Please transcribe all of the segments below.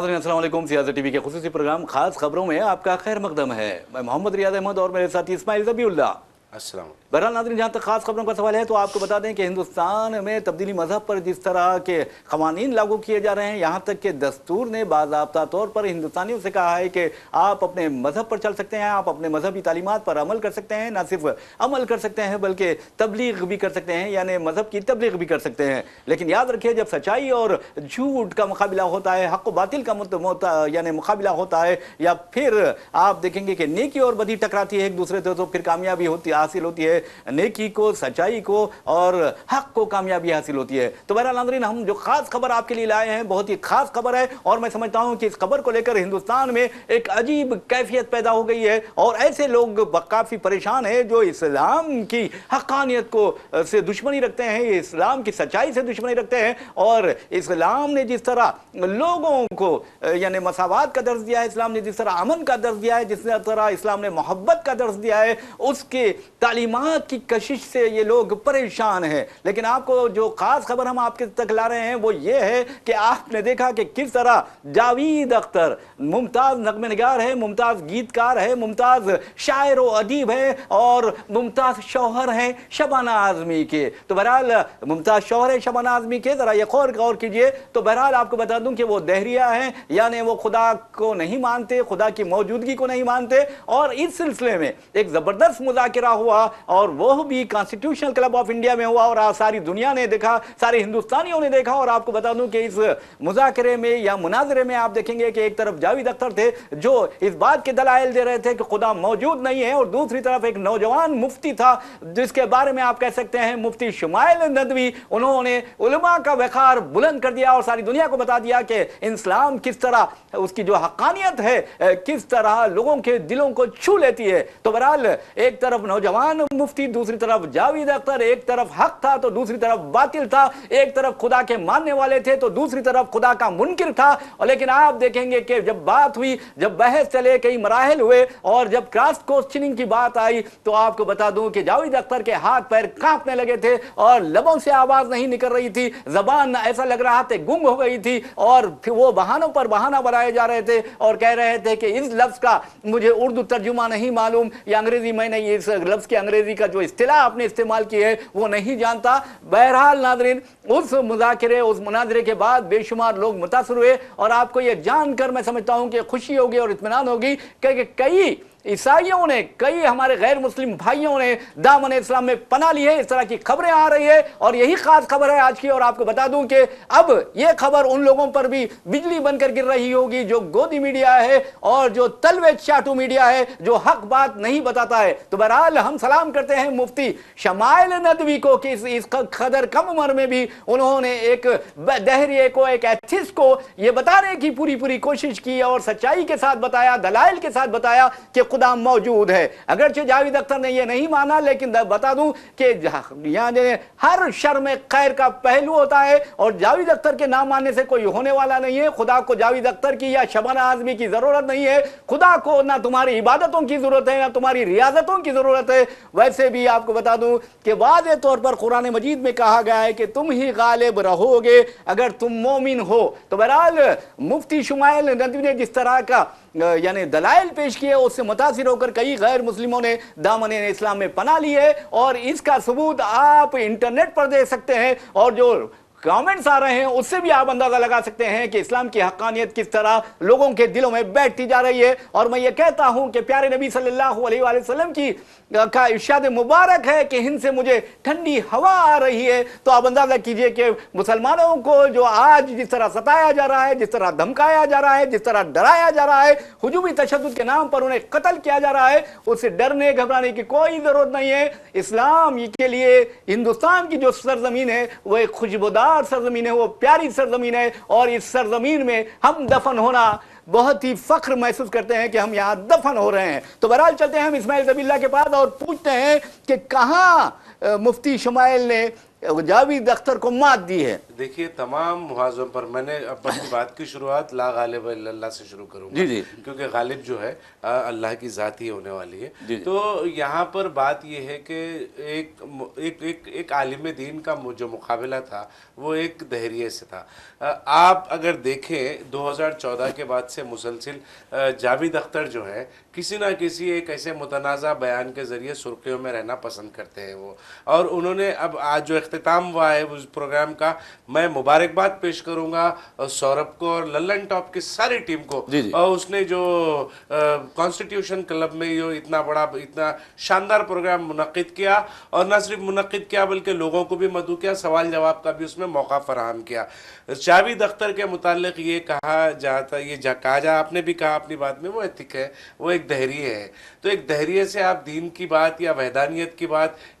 नाज़रीन अस्सलाम वालेकुम। सियासत टीवी के खुसूसी प्रोग्राम खास खबरों में आपका खैर मकदम है। मैं मोहम्मद रियाद अहमद और मेरे साथी इस्माइल ज़बीउल्लाह। अस्सलाम। बहरहाल नाज़रीन, जहाँ तक खास खबरों का सवाल है तो आपको बता दें कि हिंदुस्तान में तब्दीली मजहब पर जिस तरह के क़वानीन लागू किए जा रहे हैं, यहाँ तक कि दस्तूर ने बाज़ाब्ता तौर पर हिंदुस्तानियों से कहा है कि आप अपने मजहब पर चल सकते हैं, आप अपने मजहबी तालीमात पर अमल कर सकते हैं, ना सिर्फ अमल कर सकते हैं बल्कि तबलीग भी कर सकते हैं, यानी मजहब की तबलीग भी कर सकते हैं। लेकिन याद रखिए, जब सच्चाई और झूठ का मुकाबला होता है, हक़ बातिल का यानी मुकाबला होता है, या फिर आप देखेंगे कि नेकी और बदी टकराती है एक दूसरे से, तो फिर कामयाबी हासिल होती है, नेकी को, सच्चाई को और हक को कामयाबी हासिल होती है। तो बहरहाल नाज़रीन, हम जो खास खबर आपके लिए लाए हैं बहुत ही खास खबर है, और मैं समझता हूं कि इस खबर को लेकर हिंदुस्तान में एक अजीब कैफियत पैदा हो गई है, और ऐसे लोग काफी परेशान हैं जो इस्लाम की हक्कानियत को से दुश्मनी रखते हैं, इस्लाम की सच्चाई से दुश्मनी रखते हैं, और इस्लाम ने जिस तरह लोगों को यानी मसावात का दर्ज दिया है, इस्लाम ने जिस तरह अमन का दर्ज दिया है, जिस तरह इस्लाम ने मोहब्बत का दर्ज दिया है, उसके तालीमात की कशिश से ये लोग परेशान हैं। लेकिन आपको जो खास खबर हम आपके तक ला रहे हैं वो ये है कि आपने देखा कि किस तरह जावेद अख्तर मुमताज नगमेनगार है, मुमताज गीतकार है, मुमताज शायर व अदीब है, और मुमताज शौहर है शबाना आज़मी के। तो बहरहाल मुमताज शौहर है शबाना आज़मी के, जरा एक और गौर कीजिए। तो बहरहाल आपको बता दूं कि वो दहरिया हैं, यानी वो खुदा को नहीं मानते, खुदा की मौजूदगी को नहीं मानते, और इस सिलसिले में एक जबरदस्त मुज़ाकिरा हुआ, और वो भी कॉन्स्टिट्यूशनल क्लब ऑफ इंडिया में हुआ, और सारी दुनिया ने देखा, सारे हिंदुस्तानियों ने देखा। और आपको बता दूं कि इस मुज़ाकरे में या मुनाजरे में आप देखेंगे कि एक तरफ जावेद अख्तर थे जो इस बात के दलाइल दे रहे थे कि खुदा मौजूद नहीं है, और दूसरी तरफ एक नौजवान मुफ्ती था जिसके बारे में आप कह सकते हैं मुफ्ती शुमाइल नदवी, उन्होंने उलमा का वक़ार बुलंद कर दिया और सारी दुनिया को बता दिया कि इस्लाम किस तरह उसकी जो हक्कानियत है किस तरह लोगों के दिलों को छू लेती है। तो बहरहाल एक तरफ नौजवान मुफ्ती, दूसरी तरफ जावेद अख्तर, एक तरफ हक था तो दूसरी तरफ बातिल था, एक तरफ खुदा के मानने वाले थे तो दूसरी तरफ खुदा का मुनकिर था। और लेकिन आप देखेंगे कि जब बात हुई, जब बहस चले, कई मराहल हुए, और जब क्रॉस क्वेश्चनिंग की बात आई तो आपको बता दूं कि जावेद अख्तर के हाथ पैर कांपने लगे थे और लबों से आवाज नहीं निकल रही थी, जबान ऐसा लग रहा था गुम हो गई थी, और फिर वो बहानों पर बहाना बनाए जा रहे थे और कह रहे थे कि इस लफ्ज का मुझे उर्दू तर्जुमा नहीं मालूम, या अंग्रेजी में नहीं, इस लफ्ज की अंग्रेजी का जो इस्तिलाह आपने इस्तेमाल की है वो नहीं जानता। बहरहाल नाज़रीन, उस मुज़ाकरे, उस मुनाजरे के बाद बेशुमार लोग मुतासर हुए, और आपको ये जानकर मैं समझता हूं कि खुशी होगी और इत्मीनान होगी कि कई ईसाइयों ने, कई हमारे गैर मुस्लिम भाइयों ने दामन इस्लाम में पना ली है। इस तरह की खबरें आ रही है, और यही खास खबर है आज की। और आपको बता दूं कि अब यह खबर उन लोगों पर भी बिजली बनकर गिर रही होगी जो गोदी मीडिया है और जो तलवे चाटू मीडिया है, जो हक बात नहीं बताता है। तो बहरहाल हम सलाम करते हैं मुफ्ती शुमाइल नदवी को कि इस कदर कम उम्र में भी उन्होंने एक दहरिये को, एक एथिस्ट को यह बताने की पूरी कोशिश की, और सच्चाई के साथ बताया, दलाइल के साथ बताया कि खुदा मौजूद है। अगरचे जावेद अख्तर ने यह नहीं माना, लेकिन बता दूं कि यानी हर शर में खैर का पहलू होता है, और जावेद अख्तर के नाम मानने से कोई होने वाला नहीं है। खुदा को जावेद अख्तर की या शबाना आज़मी की जरूरत नहीं है, खुदा को ना तुम्हारी इबादतों की जरूरत है ना तुम्हारी रियाजतों की जरूरत है। वैसे भी आपको बता दूं कि वाज़े तौर पर कुरान मजीद में कहा गया है कि तुम ही गालिब रहोगे अगर तुम मोमिन हो। तो बहरहाल मुफ्ती शुमाइल नदवी ने जिस तरह का यानी दलाइल पेश किए, उससे मुतासिर होकर कई गैर मुस्लिमों ने दामन इस्लाम में पना ली है, और इसका सबूत आप इंटरनेट पर दे सकते हैं, और जो कमेंट्स आ रहे हैं उससे भी आप अंदाजा लगा सकते हैं कि इस्लाम की हक्कानियत किस तरह लोगों के दिलों में बैठती जा रही है। और मैं ये कहता हूं कि प्यारे नबी सल्लल्लाहु अलैहि वसल्लम की का इरशाद मुबारक है कि हिंद से मुझे ठंडी हवा आ रही है। तो आप अंदाजा कीजिए कि मुसलमानों को जो आज जिस तरह सताया जा रहा है, जिस तरह धमकाया जा रहा है, जिस तरह डराया जा रहा है, हुजूमी तशद्दुद के नाम पर उन्हें कत्ल किया जा रहा है, उससे डरने घबराने की कोई जरूरत नहीं है। इस्लाम के लिए हिंदुस्तान की जो सरजमीन है वो एक खुशबूदार सरजमीन है, वो प्यारी सरजमीन है, और इस सरजमीन में हम दफन होना बहुत ही फख्र महसूस करते हैं कि हम यहाँ दफन हो रहे हैं। तो बहरहाल चलते हैं हम इस्माइल ज़बीउल्लाह के पास और पूछते हैं कि कहाँ मुफ्ती शुमाइल ने جاوید اختر کو مات دی ہے؟ دیکھیے تمام محاذوں پر میں نے اپنی بات کی شروعات لا غالب الا اللہ سے شروع کروں گا، کیونکہ غالب جو ہے اللہ کی ذات ہی ہونے والی ہے۔ تو یہاں پر بات یہ ہے کہ ایک عالم دین کا جو مقابلہ تھا وہ ایک دہریے سے تھا۔ آپ اگر دیکھیں 2014 کے بعد سے مسلسل جاوید اختر جو ہے کسی نہ کسی ایک ایسے متنازع بیان کے ذریعے سرخیوں میں رہنا پسند کرتے ہیں وہ، اور انہوں نے اب آج جو اختتام ہوا ہے اس پروگرام کا، میں مبارکباد پیش کروں گا سوربھ کو اور للن ٹاپ کی ساری ٹیم کو۔ اور اس نے جو کانسٹیٹیوشن کلب میں جو اتنا شاندار پروگرام منعقد کیا، اور نہ صرف منعقد کیا بلکہ لوگوں کو بھی مدعو کیا، سوال جواب کا بھی اس میں موقع فراہم کیا۔ جاوید اختر کے متعلق یہ کہا جاتا، یہ کہا جا، آپ نے بھی کہا اپنی بات میں، وہ ایتھک ہے، وہ ایک دہریے ہے۔ تو ایک دہریے سے آپ دین کی بات یا وحدانیت کی بات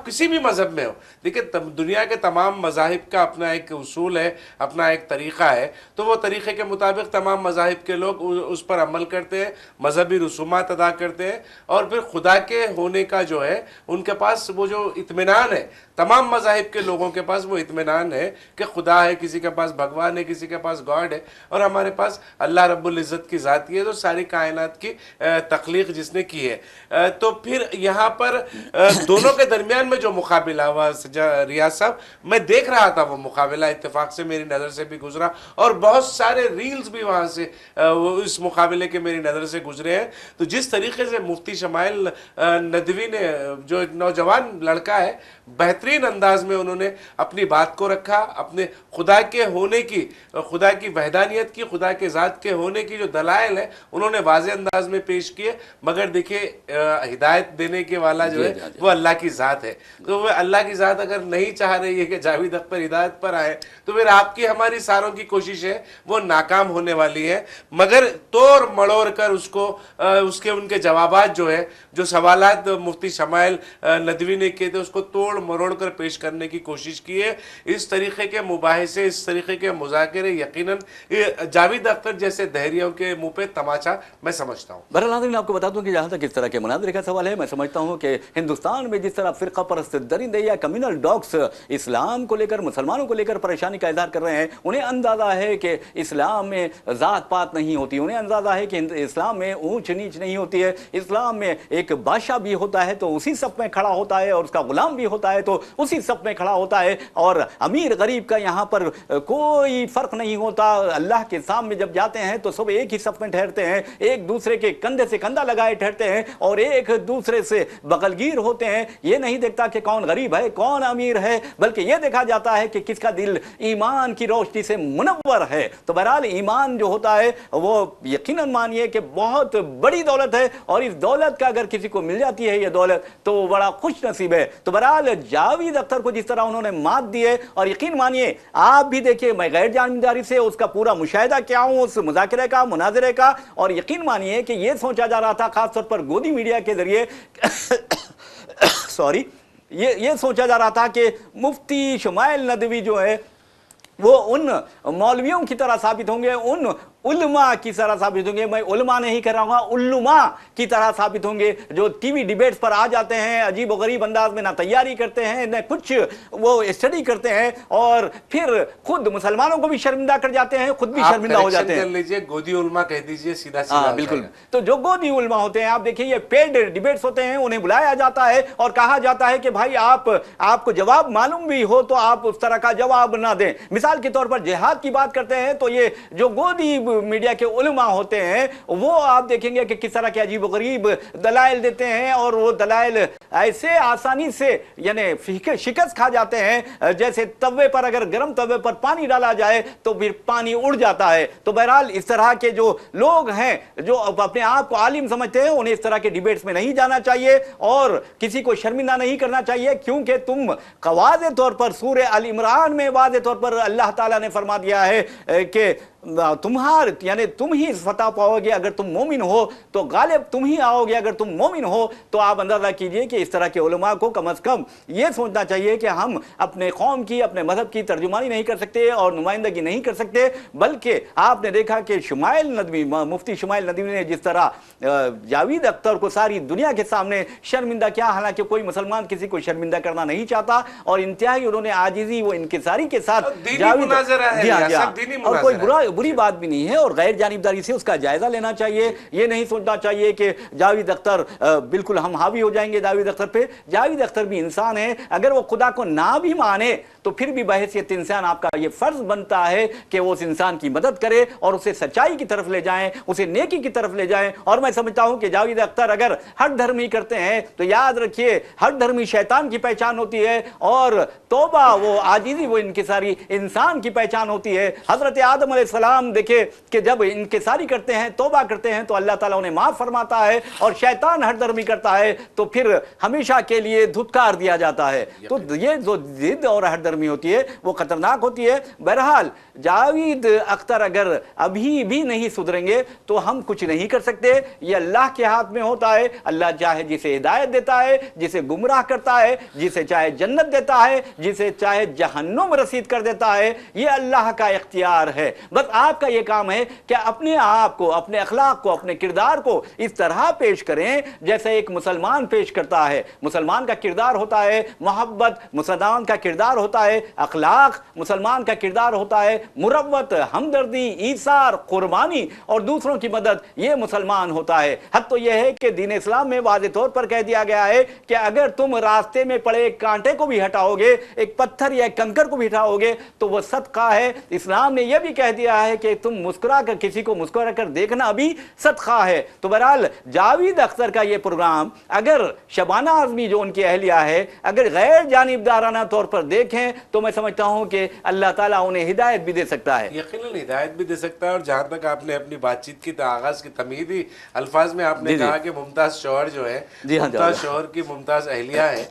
کسی بھی مذہب میں ہو، دیکھیں دنیا کے تمام مذاہب کا اپنا ایک اصول ہے، اپنا ایک طریقہ ہے، تو وہ طریقے کے مطابق تمام مذاہب کے لوگ اس پر عمل کرتے ہیں، مذہبی رسومات ادا کرتے ہیں، اور پھر خدا کے ہونے کا جو ہے ان کے پاس وہ جو اطمینان ہے، تمام مذاہب کے لوگوں کے پاس وہ اطمینان ہے کہ خدا ہے، کسی کے پاس بھگوان ہے، کسی کے پاس گاڈ ہے، اور ہمارے پاس اللہ رب العزت کی ذات ہے، تو ساری کائنات کی تخلیق جس نے کی ہے۔ تو پھر یہاں پر دونوں کے درمیان میں جو مقابلہ ہوا ریاض صاحب، میں دیکھ رہا تھا وہ مقابلہ، اتفاق سے میری نظر سے بھی گزرا، اور بہت سارے ریلز بھی وہاں سے اس مقابلے کے میری نظر سے گزرے ہیں۔ تو جس طریقے سے مفتی شمائل ندوی نے، جو نوجوان لڑکا ہے، بہترین انداز میں انہوں نے اپنی بات کو رکھا، اپنے خدا کے ہونے کی، خدا کی وحدانیت کی، خدا کے ذات کے ہونے کی جو دلائل ہے انہوں نے واضح انداز میں پیش کیے۔ مگر دیکھیے ہدایت دینے کے والا جو ہے وہ اللہ کی ذات ہے، تو وہ اللہ کی ذات اگر نہیں چاہ رہی ہے کہ جاوید اختر ہدایت پر آئے تو پھر آپ کی ہماری ساروں کی کوشش ہے وہ ناکام ہونے والی ہے۔ مگر توڑ مڑوڑ کر ان کے جوابات جو ہے، جو سوالات مفتی شمائل ندوی نے کیے تھے، اس کو توڑ مروڑ کر پیش کرنے کی کوشش کی ہے۔ اس طریقے کے مباحثے، اس طریقے کے مذاکرے یقیناً جاوید اختر جیسے دہریوں کے منہ پہ تماچا میں سمجھتا ہوں۔ بہرحال ناظرین، آپ کو بتا دوں کہ جہاں تک اس طرح کے مناظرے کا سوال ہے، میں سمجھتا ہوں کہ ہندوستان میں جس طرح فرقہ پرست درندے یا کمیونل ڈاگس اسلام کو لے کر، مسلمانوں کو لے کر پریشانی کا اظہار کر رہے ہیں، انہیں اندازہ ہے کہ اسلام میں ذات پات نہیں ہوتی، انہیں اندازہ ہے کہ اسلام میں اونچ نیچ نہیں ہوتی ہے، اسلام میں ایک بادشاہ بھی ہوتا ہے تو اسی صف میں کھڑا ہوتا ہے، اور اس کا غلام بھی ہوتا ہے تو اسی صف میں کھڑا ہوتا ہے، اور امیر غریب کا یہاں پر کوئی فرق نہیں ہوتا۔ اللہ کے سامنے جب جاتے ہیں تو سب ایک ہی صف میں ٹھہرتے ہیں، ایک دوسرے کے کندھے سے کندھا لگائے ٹھہرتے ہیں، اور ایک دوسرے سے بغلگیر ہوتے ہیں۔ یہ نہیں دیکھتا کہ کون غریب ہے، کون امیر ہے، بلکہ یہ دیکھا جاتا ہے کہ کس کا دل ایمان کی روشنی سے منور ہے۔ تو بہرحال ایمان جو ہوتا ہے وہ یقیناً مانیے کہ بہت بڑی دولت ہے، اور اس دولت کا اگر کسی کو مل جاتی ہے یہ دولت تو وہ بڑا خوش نصیب ہے۔ تو بہرحال جاوید اختر کو جس طرح انہوں نے مات دی ہے، اور یقین مانیے آپ بھی دیکھیے، میں غیر جانبداری سے اس کا پورا مشاہدہ کیا ہوں، اس مذاکرے کا، مناظرے کا، اور یقین مانیے کہ یہ سوچا جا رہا تھا خاص طور پر گودی میڈیا کے ذریعے یہ سوچا جا رہا تھا کہ مفتی شمائل ندوی جو ہے وہ ان مولویوں کی طرح ثابت ہوں گے، ان علماء کی طرح ثابت ہوں گے، میں علماء نہیں کر رہا ہوں، علماء کی طرح ثابت ہوں گے، جو ٹی وی ڈیبیٹس پر آ جاتے ہیں عجیب و غریب انداز میں، نہ تیاری کرتے ہیں نہ کچھ وہ اسٹڈی کرتے ہیں، اور پھر خود مسلمانوں کو بھی شرمندہ کر جاتے ہیں، خود بھی شرمندہ ہو جاتے ہیں۔ کر لیجئے گودی علماء کہہ دیجئے، سیدھا سیدھا بالکل۔ تو جو گودی علماء ہوتے ہیں، آپ دیکھیں یہ پیڈ ڈیبیٹس ہوتے ہیں، انہیں بلایا جاتا ہے اور کہا جاتا ہے کہ بھائی آپ کو جواب معلوم بھی ہو تو آپ اس طرح کا جواب نہ دیں۔ مثال کے طور پر جہاد کی بات کرتے ہیں تو یہ جو گودی میڈیا کے علماء ہوتے ہیں وہ آپ دیکھیں گے کہ کس طرح کے عجیب و غریب دلائل دیتے ہیں، اور وہ دلائل ایسے آسانی سے یعنی شکست کھا جاتے ہیں جیسے توے پر، اگر گرم توے پر پانی ڈالا جائے تو پھر پانی اڑ جاتا ہے۔ تو بہرحال اس طرح کے جو لوگ ہیں جو اپنے آپ کو عالم سمجھتے ہیں، انہیں اس طرح کے ڈیبیٹس میں نہیں جانا چاہیے اور کسی کو شرمندہ نہیں کرنا چاہیے، کیونکہ تم واضح طور پر سورہ ال عمران میں واضح طور پر اللہ تعالیٰ نے فرما دیا ہے کہ तुम्हार यानी तुम ही फतह पाओगे अगर तुम मोमिन हो, तो गालिब तुम ही आओगे अगर तुम मोमिन हो। तो आप अंदाजा कीजिए कि इस तरह के उलमा को कम अज कम ये सोचना चाहिए कि हम अपने कौम की, अपने मजहब की तर्जुमानी नहीं कर सकते और नुमाइंदगी नहीं कर सकते, बल्कि आपने देखा कि शुमाइल नदवी, मुफ्ती शुमाइल नदवी ने जिस तरह जावेद अख्तर को सारी दुनिया के सामने शर्मिंदा किया, हालांकि कोई मुसलमान किसी को शर्मिंदा करना नहीं चाहता, और इंतहाई उन्होंने आजिजी वो इनकिसारी के साथ जावेद, और कोई बुरी बात भी नहीं है, और गैर जानिबदारी से उसका जायजा लेना चाहिए। ये नहीं सोचना चाहिए कि जावेद अख्तर बिल्कुल हम हावी हो जाएंगे जावेद अख्तर पे। जावेद अख्तर भी इंसान है, अगर वो खुदा को ना भी माने तो फिर भी बहैसियत इंसान आपका ये फर्ज बनता है कि वो उस इंसान की मदद करे और उसे सच्चाई की तरफ ले जाएं, उसे नेकी की तरफ ले जाएं। और मैं समझता हूं कि जावेद अख्तर अगर हक धर्मी करते हैं तो याद रखिए हक धर्मी शैतान की पहचान होती है, और तौबा वो आजिजी वो इनकिसारी इंसान की पहचान होती है। हजरत आदम अलैहिस्सलाम देखे कि जब इनकिसारी करते हैं, तौबा करते हैं, तो अल्लाह ताला उन्हें माफ फरमाता है, और शैतान हक धर्मी करता है तो फिर हमेशा के लिए धुतकार दिया जाता है। तो ये जो जिद और हक धर्मी होती है वो खतरनाक होती है। बहरहाल जावेद अख्तर अगर अभी भी नहीं सुधरेंगे तो हम कुछ नहीं कर सकते, ये अल्लाह के हाथ में होता है। अल्लाह चाहे जिसे हिदायत देता है, जिसे गुमराह करता है, जिसे चाहे जन्नत देता है, जिसे चाहे जहन्नुम रसीद कर देता है, ये अल्लाह का इख्तियार है। बस आपका ये काम है कि अपने आप को, अपने अखलाक को, अपने किरदार को इस तरह पेश करें जैसे एक मुसलमान पेश करता है। मुसलमान का किरदार होता है मोहब्बत, मुसलमान का किरदार होता है अखलाक, मुसलमान का किरदार होता है मुरव्वत, हमदर्दी, ईसार, कुर्बानी और दूसरों की मदद, ये मुसलमान होता है। हद तो यह है कि दीन इस्लाम में वाज़ेह तौर पर कह दिया गया है कि अगर तुम रास्ते में पड़े एक कांटे को भी हटाओगे, एक पत्थर या एक कंकर को भी हटाओगे तो वह सदका है। इस्लाम ने यह भी कह दिया है कि तुम मुस्कुरा कर किसी को मुस्कुरा कर देखना भी सदका है। तो बहरहाल जावेद अख्तर का यह प्रोग्राम अगर शबाना आज़मी जो उनकी अहलिया है अगर गैर जानिबदाराना तौर पर देखें तो मैं समझता हूं कि अल्लाह ताला उन्हें हिदायत भी दे सकता है। यकीनन हिदायत भी दे सकता है। और जहां तक आपने अपनी बातचीत की आगाज की तमीदी अल्फाज में आपने कहा कि मुमताज शौहर जो है, मुमताज शौहर की मुमताज अहलिया है,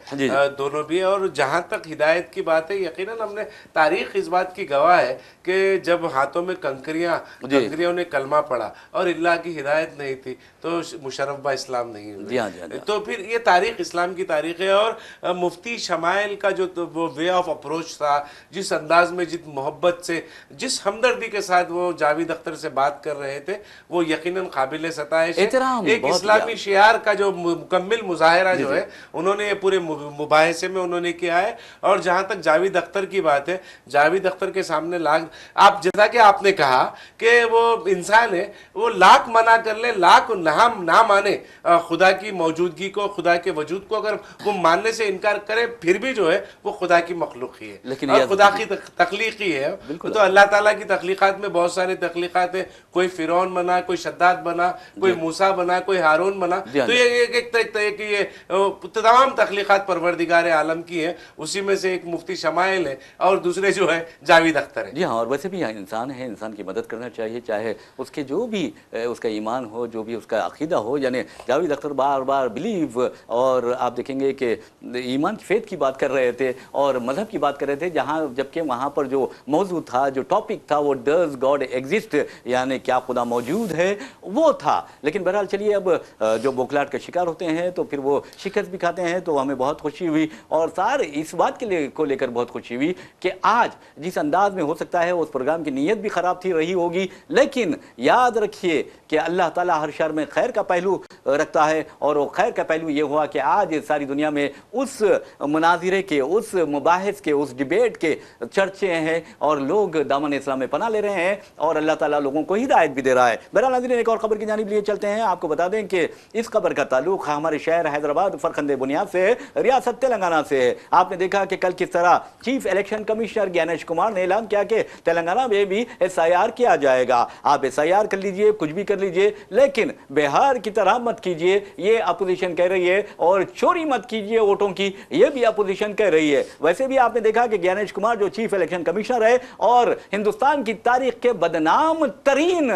दोनों भी। और जहां तक हिदायत की बात है, यकीनन हमने तारीख इस बात की गवाह है कि जब हाथों में कंकरियों ने कलमा पड़ा और अल्लाह की हिदायत नहीं थी तो मुशर्रफ इस्लाम नहीं हुए। तो फिर ये तारीख इस्लाम की तारीख है। और मुफ्ती शमाइल का जो वो वे ऑफ अप्रोच था, जिस अंदाज में, जिस मोहब्बत से, जिस हमदर्दी के साथ वो जावेद अख्तर से बात कर रहे थे, वो यकीनन काबिल सताइश है। एक इस्लामी शियार का जो मुकम्मिल मुजाहिरा जो है उन्होंने पूरे मुबाहिसे में उन्होंने किया है। और जहां तक जावेद अख्तर की बात है, जावेद अख्तर के सामने लाख, आप जैसा कि आपने कहा कि वो इंसान है, वो लाख मना कर ले, लाख ना माने खुदा की मौजूदगी को, खुदा के वजूद को, अगर वो मानने से इनकार करे फिर भी जो है वो खुदा की मखलूक ही है, लेकिन खुदा की तख्लीक ही है। तो अल्लाह ताला की तख्लीकात में बहुत सारे तख्लीकात है, कोई फिरौन बना, कोई शद्दाद बना, कोई मूसा बना, कोई हारून बना। तो ये तमाम तख्लीकात परवरदिगार आलम की है, उसी में से एक मुफ्ती शमाइल है और दूसरे जो है जावेद अख्तर है। जी हाँ, और वैसे भी इंसान है, इंसान की मदद करना चाहिए, चाहे उसके जो भी उसका ईमान हो, जो भी उसका अकीदा हो। यानी जावेद अख्तर बार बार बिलीव, और आप देखेंगे कि ईमान फेथ की बात कर रहे थे और मजहब की बात कर रहे थे, जहाँ जबकि वहाँ पर जो मौजूद था, जो टॉपिक था वो डज गॉड एग्जिस्ट, यानी क्या खुदा मौजूद है, वो था। लेकिन बहरहाल चलिए, अब जो बौखलाहट का शिकार होते हैं तो फिर वो शिकस्त भी खाते हैं, तो हमें बहुत खुशी हुई। और सार इस बात के लिए को लेकर बहुत खुशी हुई कि आज जिस अंदाज में हो सकता है उस प्रोग्राम की नीयत भी ख़राब थी रही होगी, लेकिन याद रखिए कि अल्लाह ताला हर शर में खैर का पहलू रखता है। और वो खैर का पहलू ये हुआ कि आज सारी दुनिया में उस मुनाजिरे के, उस मुबाहिस के, उस डिबेट के चर्चे हैं और लोग दामन इस्लाम में पनाह ले रहे हैं और अल्लाह ताला लोगों को हिदायत भी दे रहा है। बहरहाल नाज़रीन, एक और खबर की जानिब लिए चलते हैं। आपको बता दें कि इस खबर का ताल्लुक हमारे शहर हैदराबाद फरखंदे बुनियाद से, रियासत तेलंगाना से है। आपने देखा कि कल किस तरह chief election commissioner Gyanesh Kumar ने ऐलान किया कि तेलंगाना में भी SIR किया जाएगा। आप SIR कर लीजिए, कुछ भी कर लीजिए, लेकिन बिहार की तरह मत कीजिए, ये अपोजिशन कह रही है, और चोरी मत कीजिए वोटों की, ये भी अपोजिशन कह रही है। वैसे भी आपने देखा कि ज्ञानेश कुमार जो चीफ इलेक्शन कमिश्नर है और हिंदुस्तान की तारीख के बदनाम तरीन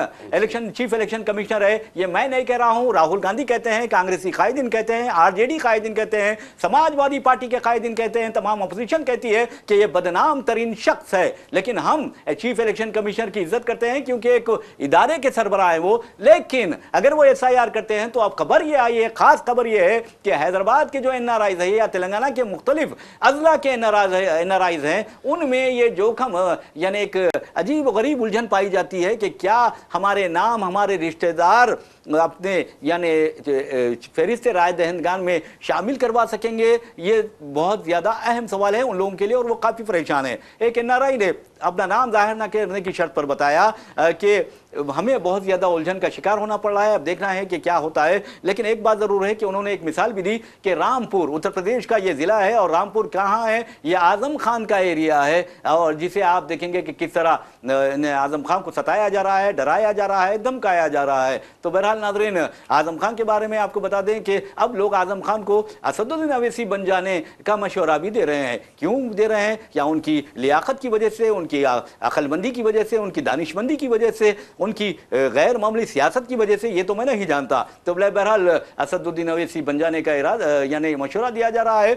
चीफ इलेक्शन कमिश्नर है, ये मैं नहीं कह रहा हूं, राहुल गांधी कहते हैं, कांग्रेसी कायदीन कहते हैं, RJD कायदीन कहते हैं, समाजवादी पार्टी के कायदीन कहते हैं, तमाम अपोजिशन कहती है कि ये बदनाम तरीन शख्स है। लेकिन हम चीफ इलेक्शन कमिश्नर कमिश्नर की इज्जत करते हैं क्योंकि एक इदारे के सरबराह हैं वो, लेकिन अगर वो SIR करते हैं तो अब खबर ये आई है, खास खबर ये है कि हैदराबाद के जो NRIs है या तेलंगाना के मुख्तलिफ अजला के NRIs हैं, उनमें ये जोखम यानी एक अजीब गरीब उलझन पाई जाती है कि क्या हमारे नाम हमारे रिश्तेदार अपने यानी फहरिस्त राय दहिंदगान में शामिल करवा सकेंगे। ये बहुत ज़्यादा अहम सवाल है उन लोगों के लिए और वो काफ़ी परेशान है। एक NRI ने अपना नाम जाहिर न करने की शर्त पर बताया कि हमें बहुत ज़्यादा उलझन का शिकार होना पड़ रहा है, अब देखना है कि क्या होता है। लेकिन एक बात ज़रूर है कि उन्होंने एक मिसाल भी दी कि रामपुर उत्तर प्रदेश का ये ज़िला है और रामपुर कहाँ है, ये आज़म खान का एरिया है और जिसे आप देखेंगे कि किस तरह आज़म खान को सताया जा रहा है, डराया जा रहा है, धमकाया जा रहा है। तो बहरहाल नाज़रीन, आज़म खान के बारे में आपको बता दें कि अब लोग आज़म खान को असदुद्दीन अवैसी बन जाने का मशवरा भी दे रहे हैं। क्यों दे रहे हैं? क्या उनकी लियाकत की वजह से, उनकी अक्लमंदी की वजह से, उनकी दानिशमंदी की वजह से, उनकी गैर मामूली सियासत की वजह से, ये तो मैं नहीं जानता। तो बहरहाल असदुद्दीन अवैसी बन जाने का इरादा यानी मशवरा दिया जा रहा है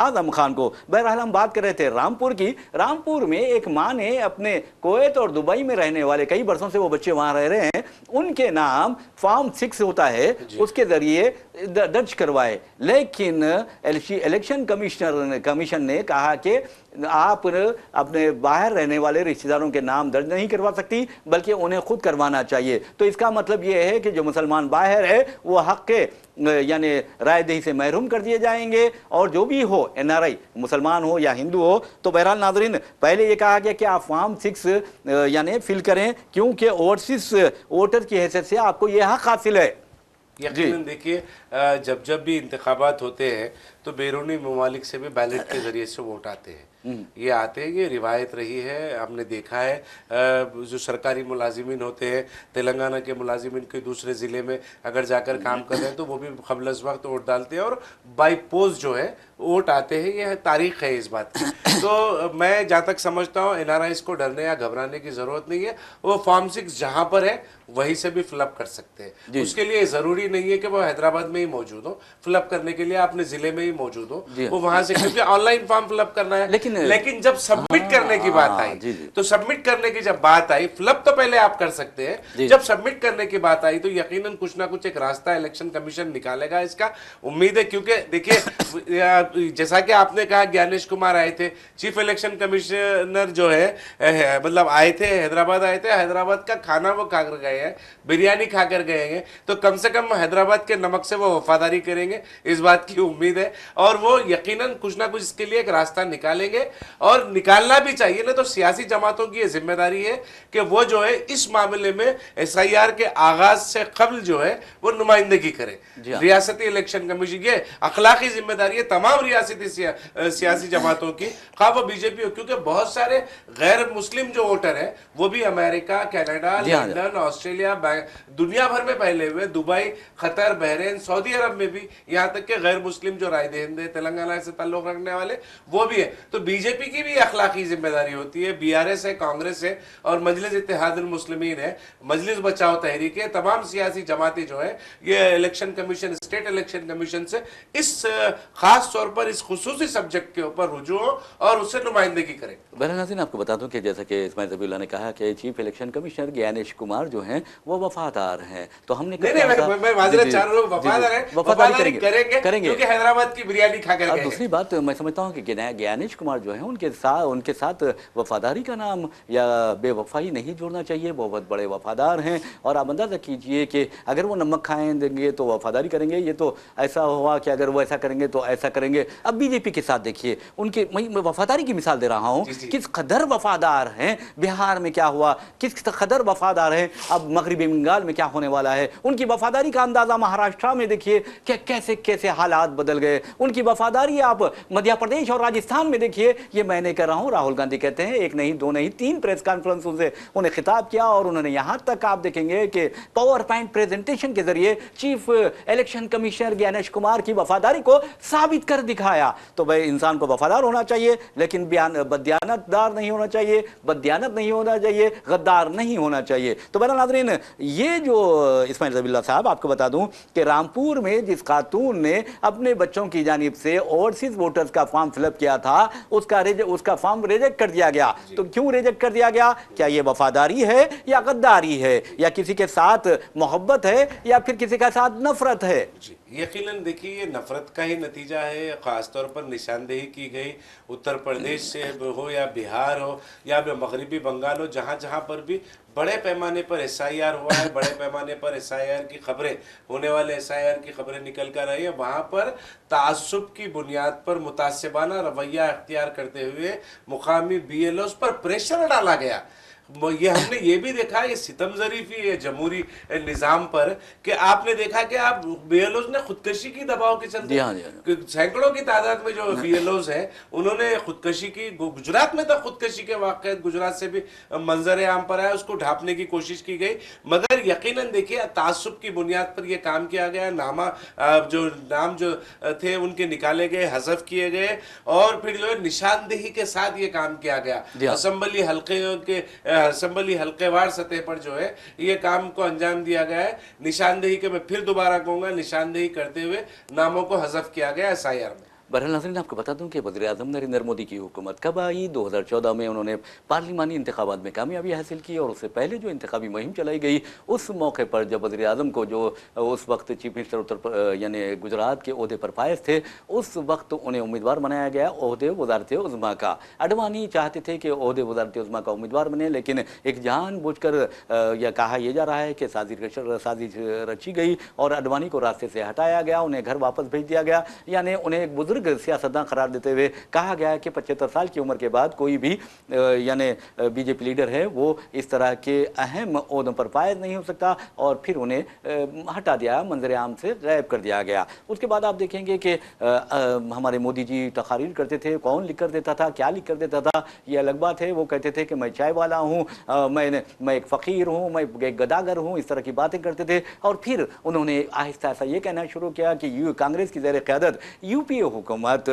आज़म खान को। बहरहाल हम बात कर रहे थे रामपुर की। रामपुर में एक माँ ने अपने कुवैत और दुबई में रहने वाले, कई बरसों से वो बच्चे वहाँ रह रहे हैं, उनके नाम फॉर्म 6 होता है उसके जरिए दर्ज करवाए। लेकिन इलेक्शन कमीशन ने कहा कि आप अपने बाहर रहने वाले रिश्तेदारों के नाम दर्ज नहीं करवा सकती, बल्कि उन्हें खुद करवाना चाहिए। तो इसका मतलब ये है कि जो मुसलमान बाहर है वो हक के यानी रायदही से महरूम कर दिए जाएंगे, और जो भी हो NRI मुसलमान हो या हिंदू हो। तो बहरहाल नाज़रीन, पहले ये कहा गया कि आप फॉर्म 6 यानी फिल करें क्योंकि ओवरसीज वोटर की हैसियत से आपको ये हक हासिल है। यकीनन देखिए, जब भी इंतखाबात होते हैं तो बैरूनी ममालिक से भी बैलेट के जरिए से वोट आते हैं। ये आते हैं, ये रिवायत रही है, हमने देखा है। जो सरकारी मुलाजिमीन होते हैं, तेलंगाना के मुलाजिमीन के दूसरे ज़िले में अगर जाकर काम कर रहे हैं तो वो भी क़ब्ल वक्त वोट डालते हैं और बाई पोस्ट जो है वोट आते हैं। यह तारीख है इस बात की। तो मैं जहाँ तक समझता हूँ NRIs को डरने या घबराने की ज़रूरत नहीं है। वो फॉर्म 6 जहाँ पर है वहीं से भी फिलअप कर सकते हैं। उसके लिए ज़रूरी नहीं है कि वो हैदराबाद में ही मौजूद हो। फिलअप करने के लिए अपने ज़िले में ही मौजूद हो, वो वहाँ से, क्योंकि ऑनलाइन फॉर्म फिलअप करना है। लेकिन जब सबमिट करने की बात आई तो सबमिट करने की जब बात आई, फिलअप तो पहले आप कर सकते हैं, जब सबमिट करने की बात आई तो यकीनन कुछ ना कुछ एक रास्ता इलेक्शन कमीशन निकालेगा। इसका उम्मीद है, क्योंकि देखिए जैसा कि आपने कहा ज्ञानेश कुमार आए थे, चीफ इलेक्शन कमिश्नर जो है मतलब आए थे, हैदराबाद आए थे, हैदराबाद का खाना वो खा कर गए हैं, बिरयानी खा कर गए हैं। तो कम से कम हैदराबाद के नमक से वो वफादारी करेंगे, इस बात की उम्मीद है। और वो यकीनन कुछ ना कुछ इसके लिए एक रास्ता निकालेंगे और निकालना भी चाहिए ना। तो सियासी जमातों की ये जिम्मेदारी है कि वो जो है इस मामले में SIR के आगाज से कबल जो है वो नुमाइंदगी करे। रियासती इलेक्शन कमीशन, ये अखलाकी जिम्मेदारी है तमाम रियासती सियासी जमातों की, खा वो बीजेपी हो, क्योंकि बहुत सारे गैर मुस्लिम जो वोटर हैं वो भी अमेरिका, कनाडा, लंदन, ऑस्ट्रेलिया, दुनिया भर में फैले हुए, दुबई, कतर, बहरीन, सऊदी अरब में भी, यहाँ तक के गैर मुस्लिम जो राय दहिंदे तेलंगाना से ताल्लुक रखने वाले वो भी है। तो बीजेपी की भी अखलाकी जिम्मेदारी होती है, BRS है, कांग्रेस है और मजलिस इत्तेहादुल मुस्लिमीन है, मजलिस बचाओ तहरीक है, तमाम सियासी जमातें जो है ये election commission, state election commission से इस खास तौर पर इस खुसूसी सब्जेक्ट के ऊपर रुजू हो और उससे नुमाइंदगी करें। बहरहाल आपको बता दूं कि जैसा कि इस्माइल ज़बीउल्लाह ने कहा कि chief election commissioner Gyanesh Kumar जो हैं वो वफादार हैं। तो हमने मैं माजरत चाह रहा हूं, वफादार हैं, वफादारी करेंगे क्योंकि हैदराबाद की बिरयानी खा कर गए। दूसरी बात मैं समझता हूं कि ज्ञानेश कुमार जो है उनके साथ वफादारी का नाम या बेवफाई नहीं जोड़ना चाहिए। बहुत बड़े वफादार हैं और आप अंदाजा कीजिए कि अगर वो नमक खाएं देंगे तो वफादारी करेंगे। ये तो ऐसा हुआ कि अगर वो ऐसा करेंगे तो ऐसा करेंगे। अब बीजेपी के साथ देखिए, उनके मैं वफादारी की मिसाल दे रहा हूँ, किस कदर वफादार हैं। बिहार में क्या हुआ, किस कदर वफादार हैं। अब मगरबी बंगाल में क्या होने वाला है। उनकी वफादारी का अंदाजा महाराष्ट्र में देखिए कि कैसे कैसे हालात बदल गए। उनकी वफादारी आप मध्य प्रदेश और राजस्थान में देखिए। ये मैं नहीं कर रहा हूँ, राहुल गांधी कहते हैं, एक नहीं दो नहीं 3 प्रेस कॉन्फ्रेंसों से उन्हें खिताब किया और उन्होंने यहाँ तक आप देखेंगे कि पावर पॉइंट प्रेजेंटेशन के जरिए chief election commissioner Gyanesh Kumar की वफादारी को साबित कर दिखाया। तो भाई इंसान को वफादार होना चाहिए लेकिन बददियानतदार नहीं होना चाहिए, बददियानत नहीं होना चाहिए, गद्दार नहीं होना चाहिए। तो बहरहाल नाज़रीन, ये जो इस्माइल ज़बीउल्लाह साहब आपको बता दूं कि रामपुर में जिस खातून ने अपने बच्चों की की जानिब से ओवरसीज वोटर्स का फॉर्म फिलअप किया था, उसका फॉर्म रिजेक्ट कर दिया गया। तो क्यों रिजेक्ट कर दिया गया? क्या ये वफादारी है या गद्दारी है, या किसी के साथ मोहब्बत है, या फिर किसी के साथ नफरत है? यकीनन देखिए ये नफरत का ही नतीजा है। ख़ासतौर पर निशानदेही की गई उत्तर प्रदेश से हो या बिहार हो या मगरबी बंगाल हो, जहाँ जहाँ पर भी बड़े पैमाने पर SIR हुआ है, बड़े पैमाने पर SIR की खबरें, होने वाले SIR की खबरें निकल कर रही है, वहाँ पर तासुब की बुनियाद पर मुतासिबाना रवैया अख्तियार करते हुए मुकामी BLOs पर प्रेशर डाला गया। ये हमने ये भी देखा, ये सितम ज़रीफ़ी है जमहूरी निज़ाम पर, कि आपने देखा कि आप BLOs ने खुदकशी की दबाव के चलते सैकड़ों की तादाद में जो BLOs हैं उन्होंने खुदकशी की, गुजरात में तक खुदकशी के वाक़े गुजरात से भी मंजर आम पर आया, उसको ढांपने की कोशिश की गई। मगर यकीनन देखिए तासुब की बुनियाद पर यह काम किया गया। नाम जो थे उनके निकाले गए, हज़फ किए गए, और फिर जो है निशानदेही के साथ ये काम किया गया। असेंबली हल्केवार सतह पर जो है ये काम को अंजाम दिया गया है। निशानदेही के, मैं फिर दोबारा कहूँगा, निशानदेही करते हुए नामों को हज़फ किया गया SIR में। बहरहाल नाज़रीन, आपको बता दूं कि वज़ीर-ए-आज़म नरेंद्र मोदी की हुकूमत कब आई? 2014 में उन्होंने पार्लिमानी इंतखाबात में कामयाबी हासिल की, और उससे पहले जो इंतखाबी मुहिम चलाई गई उस मौके पर जब वज़ीर-ए-आज़म को, जो उस वक्त चीफ मिनिस्टर यानी गुजरात के ओहदे पर फायज थे, उस वक्त उन्हें उम्मीदवार बनाया गया ओहदे वज़ारत उज़्मा का। अडवाणी चाहते थे कि ओहदे वज़ारत उज़्मा का उम्मीदवार बने, लेकिन एक जानबूझकर यह कहा यह जा रहा है कि साजिश रची गई और अडवाणी को रास्ते से हटाया गया, उन्हें घर वापस भेज दिया गया, यानी उन्हें एक बुजुर्ग सियासतदान करार देते हुए कहा गया कि 75 साल की उम्र के बाद कोई भी यानी बीजेपी लीडर है वो इस तरह के अहम ओहदों पर फायज नहीं हो सकता, और फिर उन्हें हटा दिया, मंजर आम से गायब कर दिया गया। उसके बाद आप देखेंगे कि हमारे मोदी जी तकारीर करते थे, कौन लिख कर देता था, क्या लिख कर देता था, ये अलग बात है। वो कहते थे कि मैं चाय वाला हूँ, मैं एक फ़कीर हूँ, मैं एक गदागर हूँ, इस तरह की बातें करते थे। और फिर उन्होंने आहिस्ता आहिस्ता ये कहना शुरू किया कि कांग्रेस की ज़ेर क़यादत UPA हुकूमत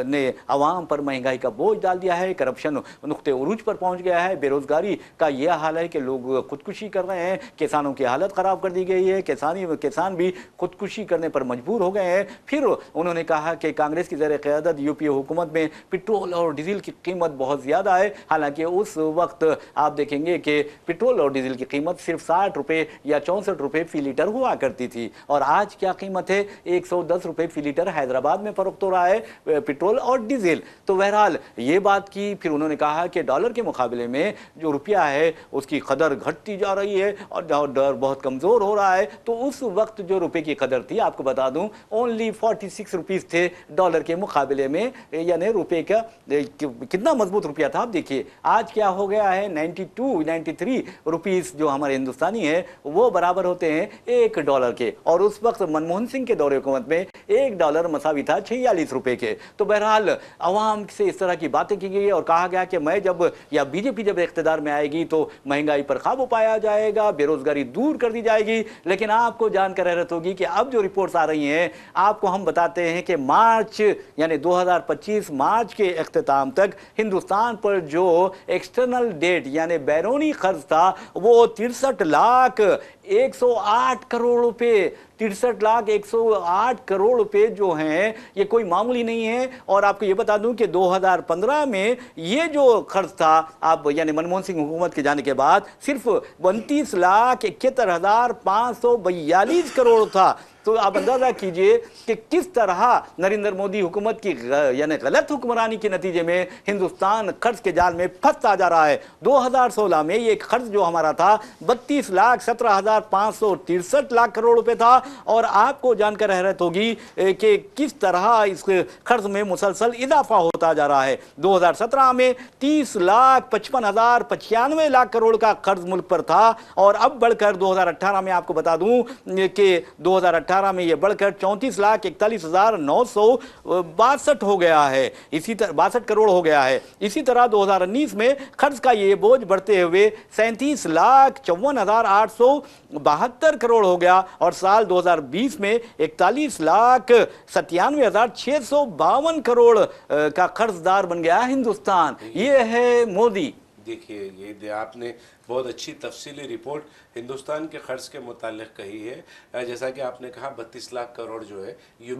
ने अवाम पर महंगाई का बोझ डाल दिया है, करप्शन नुक्ते उरूज पर पहुंच गया है, बेरोजगारी का यह हाल है कि लोग खुदकुशी कर रहे हैं, किसानों की हालत ख़राब कर दी गई है, किसान भी खुदकुशी करने पर मजबूर हो गए हैं। फिर उन्होंने कहा कि कांग्रेस की ज़ेर क़यादत UPA हुकूमत में पेट्रोल और डीजल की कीमत बहुत ज़्यादा है। हालांकि उस वक्त आप देखेंगे कि पेट्रोल और डीजल की कीमत सिर्फ 60 रुपये या 64 रुपये फ़ी लीटर हुआ करती थी, और आज क्या कीमत है? 110 रुपये फ़ी लीटर हैदराबाद में फ़रोख्त हो रहा है पेट्रोल और डीजल। तो बहरहाल ये बात की। फिर उन्होंने कहा कि डॉलर के मुकाबले में जो रुपया है उसकी कदर घटती जा रही है और डॉलर बहुत कमज़ोर हो रहा है। तो उस वक्त जो रुपये की कदर थी, आपको बता दूं, ओनली 46 रुपीज़ थे डॉलर के मुकाबले में, यानी रुपये का कितना मजबूत रुपया था। आप देखिए आज क्या हो गया है, 93 रुपीज़ जो हमारे हिंदुस्तानी है वो बराबर होते हैं $1 के, और उस वक्त मनमोहन सिंह के दौरे हुकूमत में $1 मसावी था 46 रुपये के। तो बहरहाल अवाम से इस तरह की बातें की गई और कहा गया कि मैं जब, या बीजेपी जब इख्तिदार में आएगी तो महंगाई पर काबू पाया जाएगा, बेरोजगारी दूर कर दी जाएगी। लेकिन आपको जानकर हैरत होगी कि अब जो रिपोर्ट्स आ रही हैं, आपको हम बताते हैं कि मार्च यानी 2025 मार्च के इख्तिताम तक हिंदुस्तान पर जो एक्सटर्नल डेट यानी बैरूनी खर्च था वो 63 लाख 108 करोड़ रुपए, 63 लाख 108 करोड़ रुपए जो हैं ये कोई मामूली नहीं है। और आपको ये बता दूं कि 2015 में ये जो खर्च था, आप यानी मनमोहन सिंह हुकूमत के जाने के बाद, सिर्फ 32 लाख 71,542 करोड़ था। तो आप अंदाजा कीजिए कि किस तरह नरेंद्र मोदी हुकूमत की यानी गलत हुक्मरानी के नतीजे में हिंदुस्तान कर्ज के जाल में फंसता जा रहा है। 2016 में ये खर्च जो हमारा था 32,17,563 लाख करोड़ रुपए था, और आपको जानकर हैरत होगी कि किस तरह इस खर्च में मुसलसल इजाफा होता जा रहा है। 2017 में 30,55,095 लाख करोड़ का कर्ज मुल्क पर था, और अब बढ़कर 2018 में आपको बता दूं कि 2018 में यह बढ़कर 34,41,962 हो गया है, इसी तरह 62 करोड़ हो गया है। इसी तरह 2019 में खर्च का ये बोझ बढ़ते हुए 37,54,872 करोड़ हो गया, और साल 2020 में 41,97,652 करोड़ का कर्जदार बन गया हिंदुस्तान। ये है मोदी। دیکھیے یہ آپ نے بہت اچھی تفصیلی رپورٹ ہندوستان کے قرض کے متعلق کہی ہے. جیسا کہ آپ نے کہا 32 لاکھ کروڑ جو ہے یو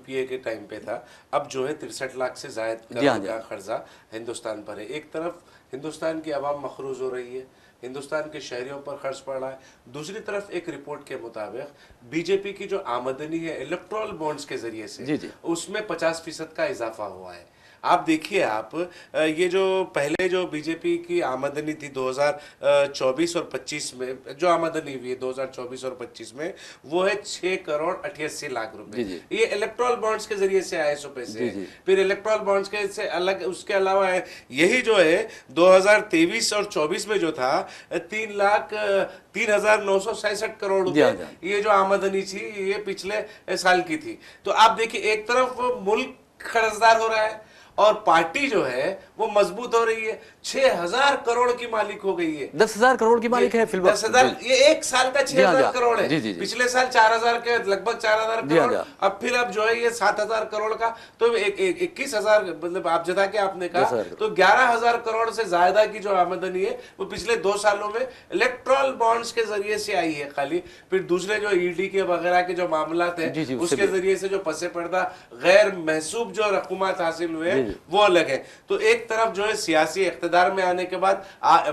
پی اے کے ٹائم پہ تھا, اب جو ہے 63 لاکھ سے زائد کروڑ کا قرضہ ہندوستان پر ہے. ایک طرف ہندوستان کی عوام مقروض ہو رہی ہے, ہندوستان کے شہریوں پر خرچ پڑ رہا ہے, دوسری طرف ایک رپورٹ کے مطابق بی جے پی کی جو آمدنی ہے الیکٹرول بونڈز کے ذریعے سے اس میں 50% کا اضافہ ہوا ہے. آپ دیکھیے آپ یہ جو پہلے جو بی جے پی کی آمدنی تھی 2024 اور 25 میں جو آمدنی ہوئی ہے 2024 اور 25 میں وہ ہے 6 کروڑ 88 لاکھ روپے. یہ الیکٹرول بانڈز کے ذریعے سے آئے 100 پیسے. پھر الیکٹرول بانڈز کے سے الگ اس کے علاوہ ہے یہی جو ہے 2023 اور 24 میں جو تھا 3,0967 کروڑ روپے یہ جو آمدنی تھی یہ پچھلے سال کی تھی. تو آپ دیکھیے ایک طرف ملک قرضدار ہو رہا ہے اور پارٹی جو ہے وہ مضبوط ہو رہی ہے. 6,000 کروڑ کی مالک ہو گئی ہے, 10,000 کروڑ کی مالک ہے. 10,000 یہ ایک سال کا 6,000 کروڑ ہے. پچھلے سال 4,000 کے لگ بھگ 4,000 کروڑ, اب پھر اب جو ہے یہ 7,000 کروڑ کا, تو 21,000 مطلب آپ جدا کہ آپ نے کہا تو 11,000 کروڑ سے زیادہ کی جو آمدنی ہے وہ پچھلے 2 سالوں میں الیکٹرول بانڈز کے ذریعے سے آئی ہے خالی. پھر دوسرے جو ای ڈی کے وغیرہ کے جو معاملات ہیں اس کے ذریعے سے جو پس پردہ غیر محسوب جو رقومات حاصل ہوئے وہ الگ ہے. تو ایک طرف جو ہے سیاسی اقتدار میں آنے کے بعد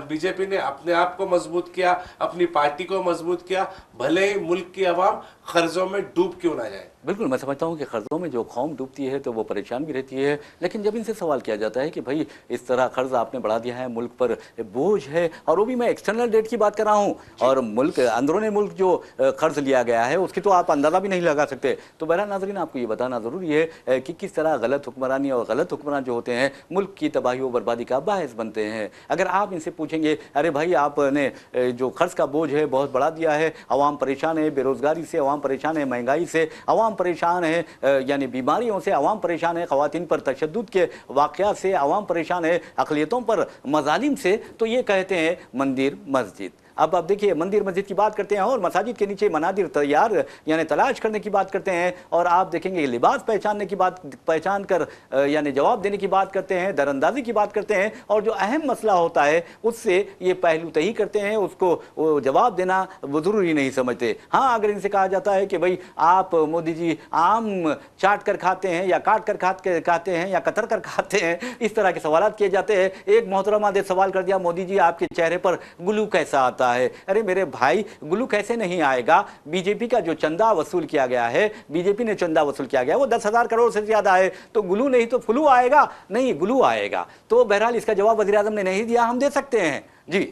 بی جے پی نے اپنے آپ کو مضبوط کیا, اپنی پارٹی کو مضبوط کیا, بھلے ہی ملک کی عوام قرضوں میں ڈوب کیوں نہ جائے. بالکل میں سمجھتا ہوں کہ قرضوں میں جو قوم ڈوبتی ہے تو وہ پریشان بھی رہتی ہے. لیکن جب ان سے سوال کیا جاتا ہے کہ بھائی اس طرح قرض آپ نے بڑھا دیا ہے, ملک پر بوجھ ہے, اور وہ بھی میں ایکسٹرنل ڈیٹ کی بات کر رہا ہوں, اور ملک اندرون ملک جو قرض لیا گیا ہے اس کی تو آپ اندازہ بھی نہیں لگا سکتے. تو بہرحال ناظرین آپ کو یہ بتانا ضروری ہے کہ کس طرح غلط حکمرانی اور غلط حکمران جو ہوتے ہیں ملک کی تباہی و بربادی کا باعث بنتے ہیں. اگر آپ ان سے پوچھیں گے ارے بھائی آپ نے جو قرض کا بوجھ ہے بہت بڑھا دیا ہے, عوام پریشان ہے, بے روزگاری سے عوام پریشان ہے, مہنگائی سے عوام پریشان ہے, یعنی بیماریوں سے عوام پریشان ہے, خواتین پر تشدد کے واقعات سے عوام پریشان ہے, اقلیتوں پر مظالم سے, تو یہ کہتے ہیں مندر مسجد. اب آپ دیکھیے مندر مسجد کی بات کرتے ہیں اور مساجد کے نیچے منادر تیار یعنی تلاش کرنے کی بات کرتے ہیں, اور آپ دیکھیں گے لباس پہچاننے کی بات, پہچان کر یعنی جواب دینے کی بات کرتے ہیں, در اندازی کی بات کرتے ہیں, اور جو اہم مسئلہ ہوتا ہے اس سے یہ پہلو تہی کرتے ہیں, اس کو جواب دینا وہ ضروری نہیں سمجھتے. ہاں اگر ان سے کہا جاتا ہے کہ بھئی آپ مودی جی آم چاٹ کر کھاتے ہیں یا کاٹ کر کھاتے ہیں یا کتر کر کھاتے ہیں, اس طرح کے سوالات کیے جاتے ہیں. ایک محترمہ نے سوال کر دیا مودی جی آپ کے چہرے پر گلو کیسا آتا ہے. ارے میرے بھائی گلو کیسے نہیں آئے گا, بی جے پی کا جو چندہ وصول کیا گیا ہے, بی جے پی نے چندہ وصول کیا گیا وہ 10,000 کروڑ سے زیادہ ہے, تو گلو نہیں تو فلو آئے گا, نہیں گلو آئے گا. تو بہرحال اس کا جواب وزیر اعظم نے نہیں دیا, ہم دے سکتے ہیں. جی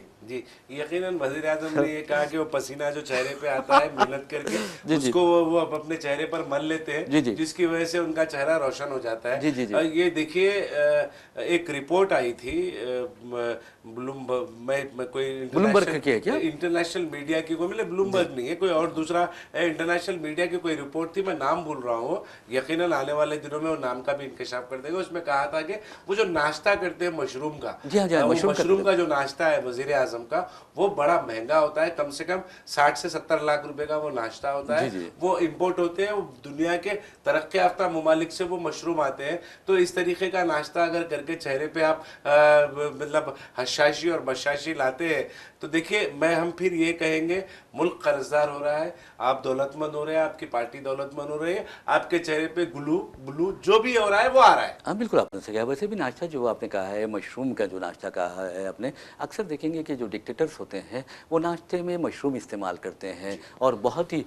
یقیناً وزیر اعظم نے یہ کہا کہ وہ پسینہ جو چہرے پہ آتا ہے محنت کر کے اس کو وہ اپنے چہرے پر مل لیتے ہیں, جس کی وجہ سے ان کا چہرہ روشن ہو جاتا ہے. یہ دیکھیے ایک رپورٹ آئی تھی کوئی انٹرنیشنل میڈیا کی, کوئی مطلب بلومبرگ نہیں ہے, کوئی اور دوسرا انٹرنیشنل میڈیا کی کوئی رپورٹ تھی, میں نام بھول رہا ہوں, یقیناً آنے والے دنوں میں وہ نام کا بھی انکشاف کر دے گا. اس میں کہا تھا کہ وہ جو ناشتہ کرتے ہیں مشروم کا, مشروم کا جو ناشتہ ہے وزیر اعظم کا وہ بڑا مہنگا ہوتا ہے, کم سے کم 60 سے 70 لاکھ روپے کا وہ ناشتہ ہوتا ہے. وہ امپورٹ ہوتے ہیں, وہ دنیا کے ترقی یافتہ ممالک سے وہ مشروم آتے ہیں. تو اس طریقے کا ناشتہ اگر کر کے چہرے پہ آپ مطلب حشاشی اور بشاشی لاتے ہیں تو دیکھیے ہم پھر یہ کہیں گے ملک قرضدار ہو رہا ہے, آپ دولت مند ہو رہے ہیں, آپ کی پارٹی دولت مند ہو رہی ہے, آپ کے چہرے پہ بلو جو بھی ہو رہا ہے وہ آ رہا ہے. ہاں بالکل آپ نے کہا. ویسے بھی ناشتہ جو آپ نے کہا ہے مشروم کا جو ناشتہ کہا ہے آپ نے, اکثر دیکھیں گے کہ جو ڈکٹیٹرز ہوتے ہیں وہ ناشتے میں مشروم استعمال کرتے ہیں, اور بہت ہی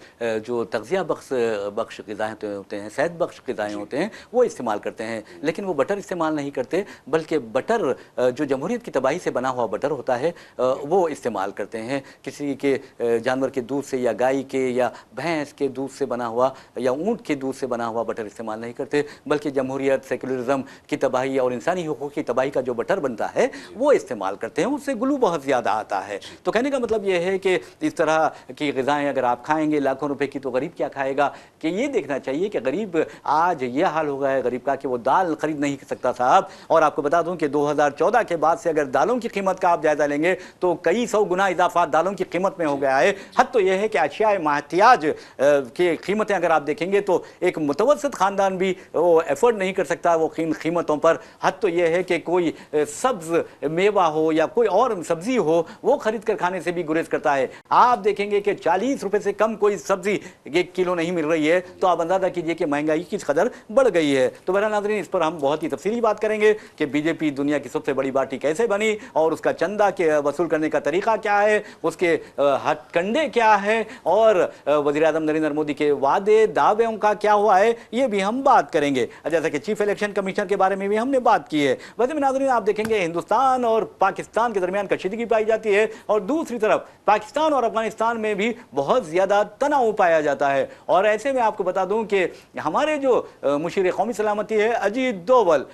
جو تغذیہ بخش غذائیں ہوتے ہیں, صحت بخش غذائیں ہوتے ہیں وہ استعمال کرتے ہیں. لیکن وہ بٹر استعمال نہیں کرتے, بلکہ بٹر جو جمہوریت کی تباہی سے بنا ہوا بٹر ہوتا ہے وہ استعمال کرتے ہیں. کسی کے جانور کے دودھ سے یا گائے کے یا بھینس کے دودھ سے بنا ہوا یا اونٹ کے دودھ سے بنا ہوا بٹر استعمال نہیں کرتے, بلکہ جمہوریت, سیکولرزم کی تباہی اور انسانی حقوق کی تباہی کا جو بٹر بنتا ہے وہ استعمال کرتے ہیں. اس سے گلو بہت زیادہ آتا ہے. تو کہنے کا مطلب یہ ہے کہ اس طرح کی غذائیں اگر آپ کھائیں گے لاکھوں روپے کی, تو غریب کیا کھائے گا. کہ یہ دیکھنا چاہیے کہ غریب آج یہ حال ہو گیا ہے غریب کا کہ وہ دال خرید نہیں سکتا صاحب. اور آپ کو بتا دوں کہ 2014 کے بعد سے اگر دالوں کی قیمت کا آپ جائزہ لیں گے تو کئی 100 गुना इजाफा दालों की कीमत में हो गया है। हद तो यह है कि अशियाए महतियाज की कीमतें अगर आप देखेंगे तो एक मुतवसत खानदान भी वो एफर्ड नहीं कर सकता वो कीमतों पर। हद तो यह है कि कोई सब्ज मेवा हो या कोई और सब्जी हो वो खरीद कर खाने से भी गुरेज करता है। आप देखेंगे कि 40 रुपए से कम कोई सब्जी 1 किलो नहीं मिल रही है, तो आप अंदाजा कीजिए कि महंगाई किस कदर बढ़ गई है। तो बहरहाल नाज़रीन, इस पर हम बहुत ही तफसीली बात करेंगे कि बीजेपी दुनिया की सबसे बड़ी पार्टी कैसे बनी और उसका चंदा के वसूल करने का तरीका क्या है, उसके हथकंडे क्या है और वज़ीर आज़म नरेंद्र मोदी के वादे दावों का क्या हुआ है, ये भी हम बात करेंगे। जैसा कि चीफ इलेक्शन कमीशनर के बारे में भी हमने बात की है। वैसे में नाज़रीन, आप देखेंगे हिंदुस्तान और पाकिस्तान के दरमियान कशीदगी पाई जाती है और दूसरी तरफ पाकिस्तान और अफगानिस्तान में भी बहुत ज़्यादा तनाव पाया जाता है। और ऐसे में आपको बता दूं कि हमारे जो मुशीर कौमी सलामती है अजीत दोवल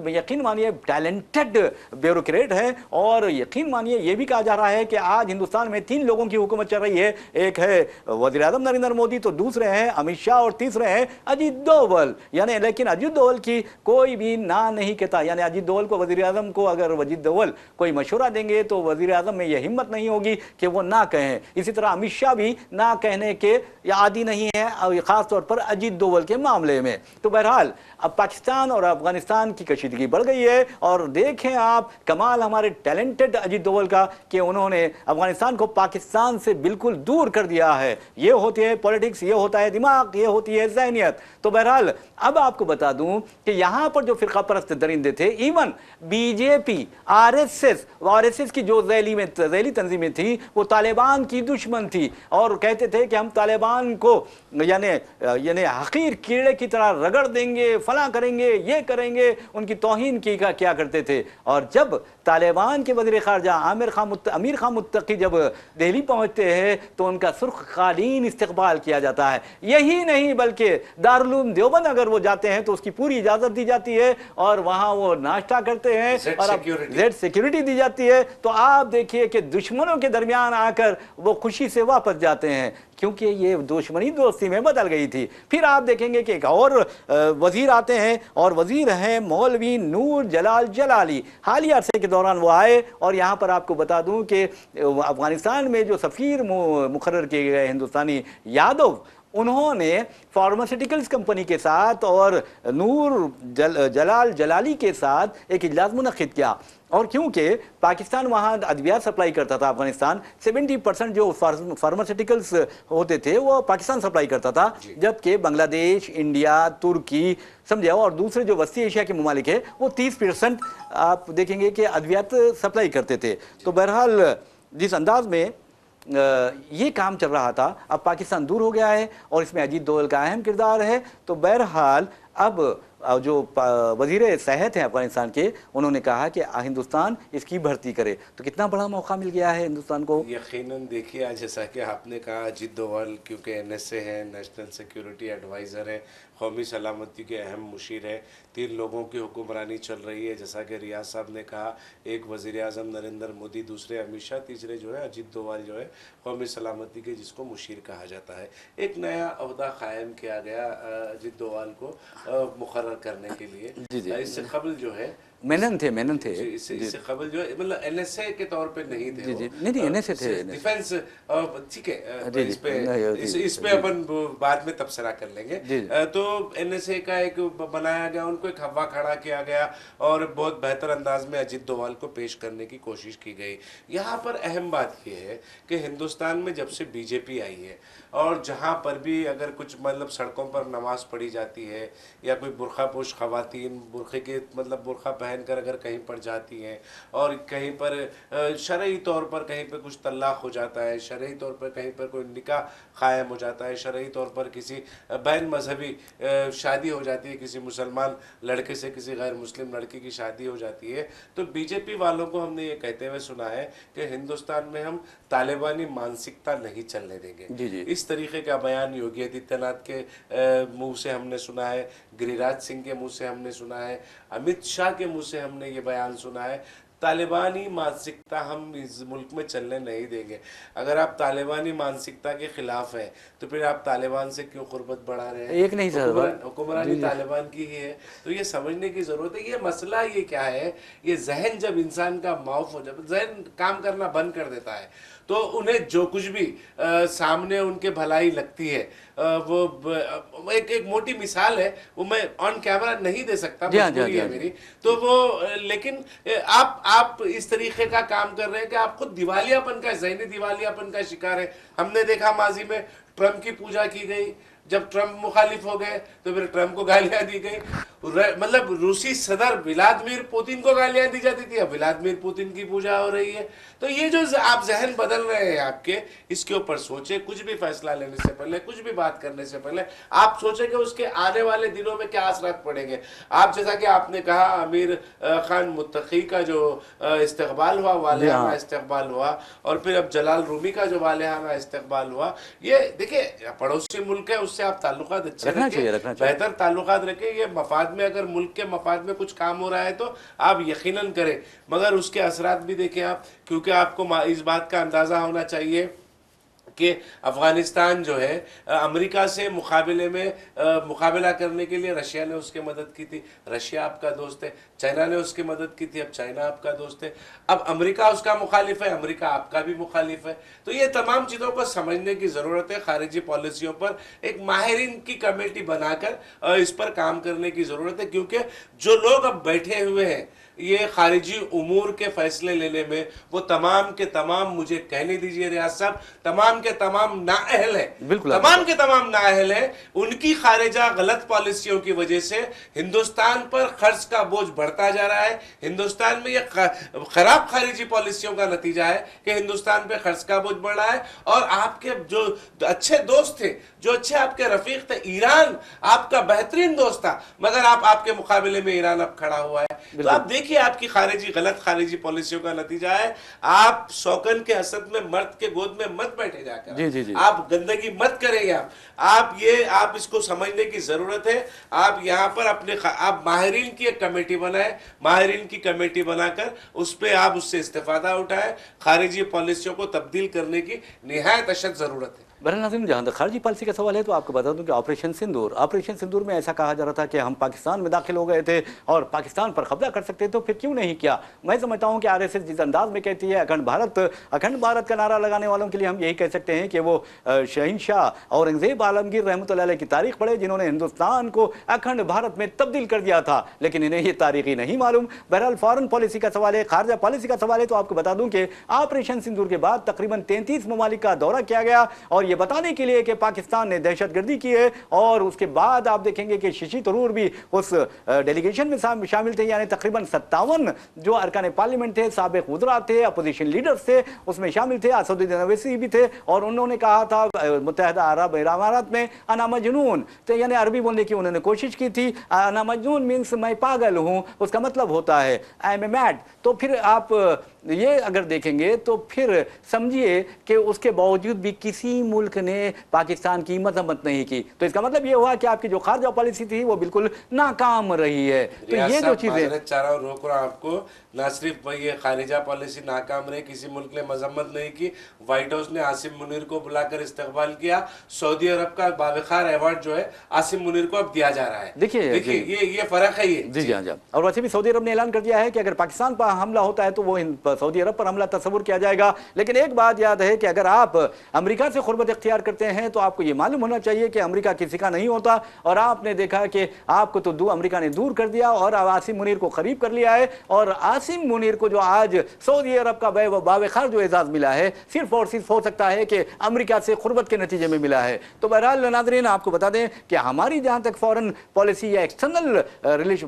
यकीन मानिए टैलेंटेड ब्यूरोक्रेट है और यकीन मानिए ये भी कहा जा रहा है कि आज हिंदुस्तान में 3 लोगों की हुकूमत चल रही है। एक है वज़ीर आज़म नरेंद्र मोदी, तो दूसरे हैं अमित शाह और तीसरे हैं अजीत दोवल। यानी लेकिन अजीत दोवल की कोई भी ना नहीं कहता। यानी अजीत दोवल को वज़ीर आज़म को अगर अजीत दोवल कोई मशवरा देंगे तो वज़ीर आज़म में यह हिम्मत नहीं होगी कि वो ना कहें। इसी तरह अमित शाह भी ना कहने के आदी नहीं है, खास तौर पर अजीत दोवल के मामले में। तो बहरहाल अब पाकिस्तान और अफगानिस्तान की कशीदगी बढ़ गई है और देखें आप कमाल हमारे टैलेंटेड अजीत दोवल का कि उन्होंने अफगानिस्तान को पाकिस्तान से बिल्कुल दूर कर दिया है। ये होती है पॉलिटिक्स, ये होता है दिमाग, ये होती है ज़हनियत। तो बहरहाल अब आपको बता दूं कि यहां पर जो फिरका परस्त दरिंदे थे, इवन बीजेपी, आरएसएस की जो ज़ैली तंजीमें थी वो तालिबान की दुश्मन थी और कहते थे कि हम तालिबान को यानी हकीर कीड़े की तरह रगड़ देंगे, फला करेंगे, ये करेंगे, उनकी तौहीन की का क्या करते थे। और जब तालिबान के वज़ीर ख़ारजा अमीर खान मुत्तकी जब दिल्ली पहुंचते हैं तो उनका सुर्ख कालीन इस्तकबाल किया जाता है। यही नहीं बल्कि दारुल उलूम देवबंद अगर वो जाते हैं तो उसकी पूरी इजाज़त दी जाती है और वहाँ वो नाश्ता करते हैं और जेड सिक्योरिटी दी जाती है। तो आप देखिए कि दुश्मनों के दरमियान आकर वो खुशी से वापस जाते हैं क्योंकि ये दुश्मनी दोस्ती में बदल गई थी। फिर आप देखेंगे कि एक और वजीर आते हैं और वजीर हैं मौलवी नूर जलाल जलाली। हालिया अरसे के दौरान वो आए और यहाँ पर आपको बता दूं कि अफगानिस्तान में जो सफ़ीर मुकर्रर किए गए हिंदुस्तानी यादव, उन्होंने फार्मास्यूटिकल्स कंपनी के साथ और नूर जलाल जलाली के साथ एक इजलास मुनक़िद किया। और क्योंकि पाकिस्तान वहाँ अद्वियात सप्लाई करता था, अफगानिस्तान 70% जो फार्मास्यूटिकल्स होते थे वो पाकिस्तान सप्लाई करता था, जबकि बांग्लादेश, इंडिया, तुर्की समझे और दूसरे जो वस्ती एशिया के ममालिक है वो 30% आप देखेंगे कि अद्वियात सप्लाई करते थे। तो बहरहाल जिस अंदाज में ये काम चल रहा था, अब पाकिस्तान दूर हो गया है और इसमें अजीत दोवल का अहम किरदार है। तो बहरहाल अब जो वज़ीर सेहत हैं अफगानिस्तान के, उन्होंने कहा कि हिंदुस्तान इसकी भर्ती करे। तो कितना बड़ा मौका मिल गया है हिंदुस्तान को। यकीनन देखिए, आज जैसा कि आपने कहा अजीत दोवल क्योंकि NSA है, नेशनल सिक्योरिटी एडवाइज़र है, कौमी सलामती के अहम मुशीर है, 3 लोगों की हुक्मरानी चल रही है। जैसा कि रियाज साहब ने कहा, एक वज़ीर आज़म नरेंद्र मोदी, दूसरे अमित शाह, तीसरे जो है अजीत दोवल जो है कौमी सलामती के जिसको मुशीर कहा जाता है। एक नया अहदा कायम किया गया अजीत दोवल को मुकर्रर करने के लिए। इससे कबल जो है मेनन थे इससे कबल जो है मतलब NSA के तौर पे नहीं थे। नहीं NSA थे, डिफेंस, ठीक है, इस पे अपन बाद में तबसरा कर लेंगे। तो NSA का एक बनाया गया, उनको एक हवा खड़ा किया गया और बहुत बेहतर अंदाज में अजीत दोवल को पेश करने की कोशिश की गई। यहाँ पर अहम बात यह है कि हिंदुस्तान में जब से बीजेपी आई है और जहाँ पर भी अगर कुछ मतलब सड़कों पर नमाज पढ़ी जाती है या कोई बुरखापोश खवातीन बुरखे के मतलब बुरखा पहनकर अगर कहीं पर जाती हैं और कहीं पर शरई तौर पर कहीं पर कुछ तलाक हो जाता है, शरई तौर पर कहीं पर कोई निकाह कायम हो जाता है, शरई तौर पर किसी बैन मजहबी शादी हो जाती है, किसी मुसलमान लड़के से किसी गैर मुस्लिम लड़की की शादी हो जाती है, तो बीजेपी वालों को हमने ये कहते हुए सुना है कि हिंदुस्तान में हम तालिबानी मानसिकता नहीं चलने देंगे। इस तरीके का बयान योगी आदित्यनाथ के मुंह से हमने सुना है, गिरिराज सिंह के मुंह से हमने सुना है, अमित शाह के मुंह से हमने ये बयान सुना है। طالبانی مانسکتا ہم اس ملک میں چلنے نہیں دیں گے. اگر آپ طالبانی مانسکتا کے خلاف ہیں تو پھر آپ طالبان سے کیوں قربت بڑھا رہے ہیں؟ ایک نہیں سر، حکمرانی طالبان کی ہی ہے. تو یہ سمجھنے کی ضرورت ہے. یہ مسئلہ یہ کیا ہے، یہ ذہن جب انسان کا معاف ہو جائے، ذہن کام کرنا بند کر دیتا ہے تو انہیں جو کچھ بھی سامنے ان کے بھلائی لگتی ہے، وہ ایک موٹی مثال ہے، وہ میں آن کیمرہ نہیں دے سکتا، مجبوری ہے میری. تو وہ لیکن آپ اس طریقے کا کام کر رہے ہیں کہ آپ خود دیوالیہ پن کا، ذہنی دیوالیہ پن کا شکار ہے. ہم نے دیکھا ماضی میں ٹرمپ کی پوجا کی گئی، جب ٹرمپ مخالف ہو گئے تو پھر ٹرمپ کو گالیاں دی گئی. مطلب روسی صدر ولادیمیر پوتن کو گالیاں دی جاتی تھی، اب ولادیمیر پوتن کی پوجا ہو رہی ہے. تو یہ جو آپ ذہن بدل رہے ہیں آپ کے، اس کے اوپر سوچیں. کچھ بھی فیصلہ لینے سے پہلے، کچھ بھی بات کرنے سے پہلے آپ سوچیں کہ اس کے آنے والے دنوں میں کیا اثرات پڑیں گے. آپ جیسا کہ آپ نے کہا امیر خان متقی کا جو استقبال ہوا، والہانہ استقبال ہوا، اور پھر اب جلال رومی کا جو والہانہ استقبال ہوا، یہ دیکھیں پڑوسی ملک ہے، اس سے آپ تعلقات اچھے رکھیں، بہتر تعلقات رکھیں. یہ مفاد میں، اگر ملک کے مفاد میں کچھ کام ہو رہا ہے تو آپ یقیناً کریں، مگر اس کے اثرات بھی دیکھیں آپ. کیونکہ آپ کو اس بات کا اندازہ ہونا چاہیے کہ افغانستان جو ہے امریکہ سے مقابلہ کرنے کے لیے رشیا نے اس کی مدد کی تھی. رشیا آپ کا دوست ہے. چائنا نے اس کی مدد کی تھی، اب چائنا آپ کا دوست ہے. اب امریکہ اس کا مخالف ہے، امریکہ آپ کا بھی مخالف ہے. تو یہ تمام چیزوں کو سمجھنے کی ضرورت ہے. خارجی پالیسیوں پر ایک ماہرین کی کمیٹی بنا کر اس پر کام کرنے کی ضرورت ہے. کیونکہ جو لوگ اب بیٹھے ہوئے ہیں یہ خارجی امور کے فیصلے لینے میں، وہ تمام کے تمام، مجھے کہنے دیجئے ریاض صاحب، تمام کے تمام نااہل ہیں. تمام کے تمام نااہل ہیں. ان کی خارجہ غلط پالیسیوں کی وجہ سے ہندوستان پر خرچ کا بوجھ بڑھتا جا رہا ہے. ہندوستان میں یہ خراب خارجی پالیسیوں کا نتیجہ ہے کہ ہندوستان پہ خرچ کا بوجھ بڑھ رہا ہے. اور آپ کے جو اچھے دوست تھے، جو اچھے آپ کے رفیق تھے، ایران آپ کا بہترین دوست تھا، مگر آپ کے مقابلے میں ایران اب کھڑا ہوا ہے. تو آپ دیکھیے آپ کی غلط خارجی پالیسیوں کا نتیجہ ہے. آپ شوکن کے حسد میں مرد کے گود میں مت بیٹھے جا کر، آپ گندگی مت کریں گے. آپ اس کو سمجھنے کی ضرورت ہے. آپ یہاں پر آپ ماہرین کی ایک کمیٹی بنائیں، ماہرین کی کمیٹی بنا کر اس پہ آپ اس سے استفادہ اٹھائیں. خارجی پالیسیوں کو تبدیل کرنے کی نہایت اشد ضرورت ہے. برحال ناظرین، جہاں تک خارجی پالیسی کا سوال ہے تو آپ کو بتا دوں کہ آپریشن سندور میں ایسا کہا جا رہا تھا کہ ہم پاکستان میں داخل ہو گئے تھے اور پاکستان پر قبضہ کر سکتے، تو پھر کیوں نہیں کیا؟ میں سمجھتا ہوں کہ RSS جس انداز میں کہتی ہے اکھنڈ بھارت کا نعرہ لگانے والوں کے لیے ہم یہی کہہ سکتے ہیں کہ وہ شہنشاہ اورنگزیب عالمگیر رحمۃ اللہ علیہ کی تاریخ پڑھے، جنہوں نے ہندوستان کو اکھنڈ بھارت میں تبدیل کر دیا تھا، لیکن انہیں یہ تاریخی نہیں معلوم. بہرحال فارن پالیسی کا سوال ہے، خارجہ پالیسی کا سوال ہے، تو آپ کو بتا دوں کہ آپریشن سندور کے بعد تقریباً 33 ممالک کا دورہ کیا گیا، اور یہ بتانے کے لیے کہ پاکستان نے دہشت گردی کی ہے. اور اس کے بعد آپ دیکھیں گے کہ ششی تھرور بھی اس ڈیلیگیشن میں شامل تھے، یعنی تقریباً 57 جو ارکان پارلیمنٹ تھے، سابق وزراء تھے، اپوزیشن لیڈرز تھے، اس میں شامل تھے. اسد الدین اویسی بھی تھے، اور انہوں نے کہا تھا متحدہ عرب امارات میں انا مجنون، تو یعنی عربی بولنے کی انہوں نے کوشش کی تھی. انا مجنون مینس میں پاگل ہوں، اس کا مطلب ہوتا ہے آئی ایم اے میڈ. تو پھر آپ یہ اگر دیکھیں گے تو پھر سمجھیے کہ اس کے باوجود بھی کسی ملک نے پاکستان کی مذمت نہیں کی. تو اس کا مطلب یہ ہوا کہ آپ کی جو خارجہ پالیسی تھی وہ بالکل ناکام رہی ہے. تو یہ جو چیزیں روک رہا آپ کو، نہ صرف یہ خارجہ پالیسی ناکام رہی، کسی ملک نے مذمت نہیں کی. وائٹ ہاؤس نے عاصم منیر کو بلا کر استقبال کیا. سعودی عرب کا باوقار ایوارڈ جو ہے عاصم منیر کو اب دیا جا رہا ہے. دیکھیے یہ فرق ہے. جی ہاں. اور ویسے بھی سعودی عرب نے اعلان کر دیا ہے کہ اگر پاکستان پر حملہ ہوتا ہے تو وہ سعودی عرب پر حملہ تصور کیا جائے گا. لیکن ایک بات یاد ہے کہ اگر آپ امریکہ سے قربت اختیار کرتے ہیں تو آپ کو یہ معلوم ہونا چاہیے کہ امریکہ کسی کا نہیں ہوتا. اور آپ نے دیکھا کہ آپ کو تو امریکہ نے دور کر دیا اور عاصم منیر کو قریب کر لیا ہے. اور عاصم منیر کو جو آج سعودی عرب کا باوقار جو اعزاز ملا ہے، صرف اور صرف ہو سکتا ہے کہ امریکہ سے قربت کے نتیجے میں ملا ہے. تو بہرحال ناظرین، آپ کو بتا دیں کہ ہماری جہاں تک فورن پالیسی یا ایکسٹرنل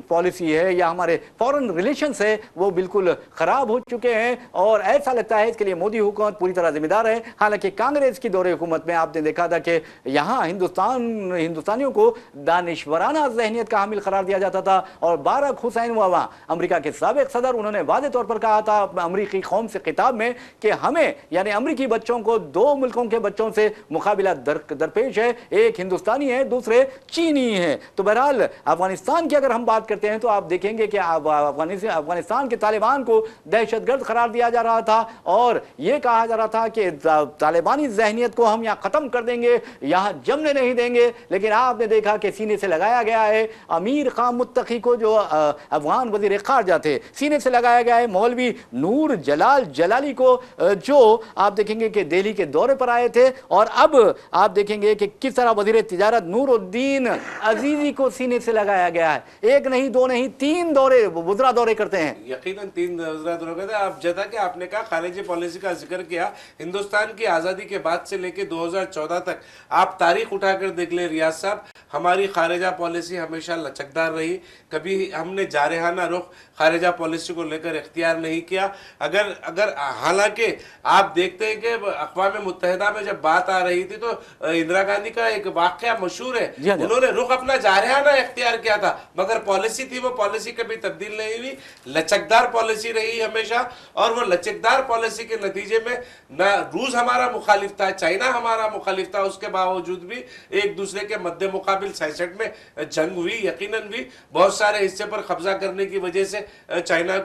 پالیسی ہے یا ہمارے فورن ریلیشنز ہے، وہ بالکل خراب ہو چکے ہیں. اور ایسا لگتا ہے اس کے لیے مودی حکومت پوری طرح ذمہ دار ہے. حالانکہ کانگریس کی دور حکومت हुकूमत में आपने देखा था कि यहाँ हिंदुस्तानियों को दानिशवराना ज़हनियत का हामिल करार दिया जाता था। और बारक हुसैन वावा अमेरिका के साबिक सदर, उन्होंने वाज़े तौर पर कहा था अमेरिकी कौम से खिताब में कि हमें यानी अमेरिकी बच्चों को दो मुल्कों के बच्चों से मुकाबला दरपेश है, एक हिंदुस्तानी है, दूसरे चीनी है। तो बहरहाल अफगानिस्तान की अगर हम बात करते हैं तो आप देखेंगे कि अफगानिस्तान के तालिबान को दहशतगर्द करार दिया जा रहा था और यह कहा जा रहा था कि तालिबानी ज़हनियत को हम यहाँ ख़त्म कर देंगे, यहाँ जमने नहीं देंगे। लेकिन आपने देखा कि सीने से लगाया गया है अमीर खान मुत्तकी को, जो अफगान वज़ीर ख़ारजा थे, सीने से लगाया गया है मौलवी नूर जलाल जलाली को, जो आप देखेंगे कि दिल्ली के दौरे पर आए थे। और अब आप देखेंगे कि किस तरह वज़ीर तिजारत नूरुद्दीन अजीज़ी को सीने से लगाया गया है। एक नहीं, दो नहीं, 3 दौरे वज़रा दौरे करते हैं। यकीनन 3 वज़रा दौरे करते हैं। आप जैसा कि आपने कहा खारिजी पॉलिसी का जिक्र किया, हिंदुस्तान की आज़ादी के बाद से लेकर 2014 तक आप तारीख उठाकर देख ले रियाज साहब, हमारी खारिजा पॉलिसी हमेशा लचकदार रही। कभी हमने जारहाना रुख खारिजा पॉलिसी को लेकर इख्तियार नहीं किया। अगर हालांकि आप देखते हैं कि अक़वाम मुत्तहिदा में जब बात आ रही थी तो इंदिरा गांधी का एक वाक़या मशहूर है, उन्होंने रुख अपना जारहाना इख्तियार किया था, मगर पॉलिसी थी वो पॉलिसी कभी तब्दील नहीं हुई, लचकदार पॉलिसी रही हमेशा। और वो लचकदार पॉलिसी के नतीजे में न रूस हमारा मुखालिफ था, चाइना हमारा मुखालिफ था, उसके बावजूद भी एक दूसरे के मद्दे मुकाबिल 66 में जंग हुई। यकीनन भी बहुत सारे हिस्से पर कब्जा करने की वजह से चाइना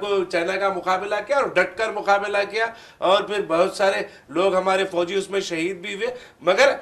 का मुकाबला किया और डट कर मुकाबला किया, और फिर बहुत सारे लोग हमारे फौजी उसमें शहीद भी हुए। मगर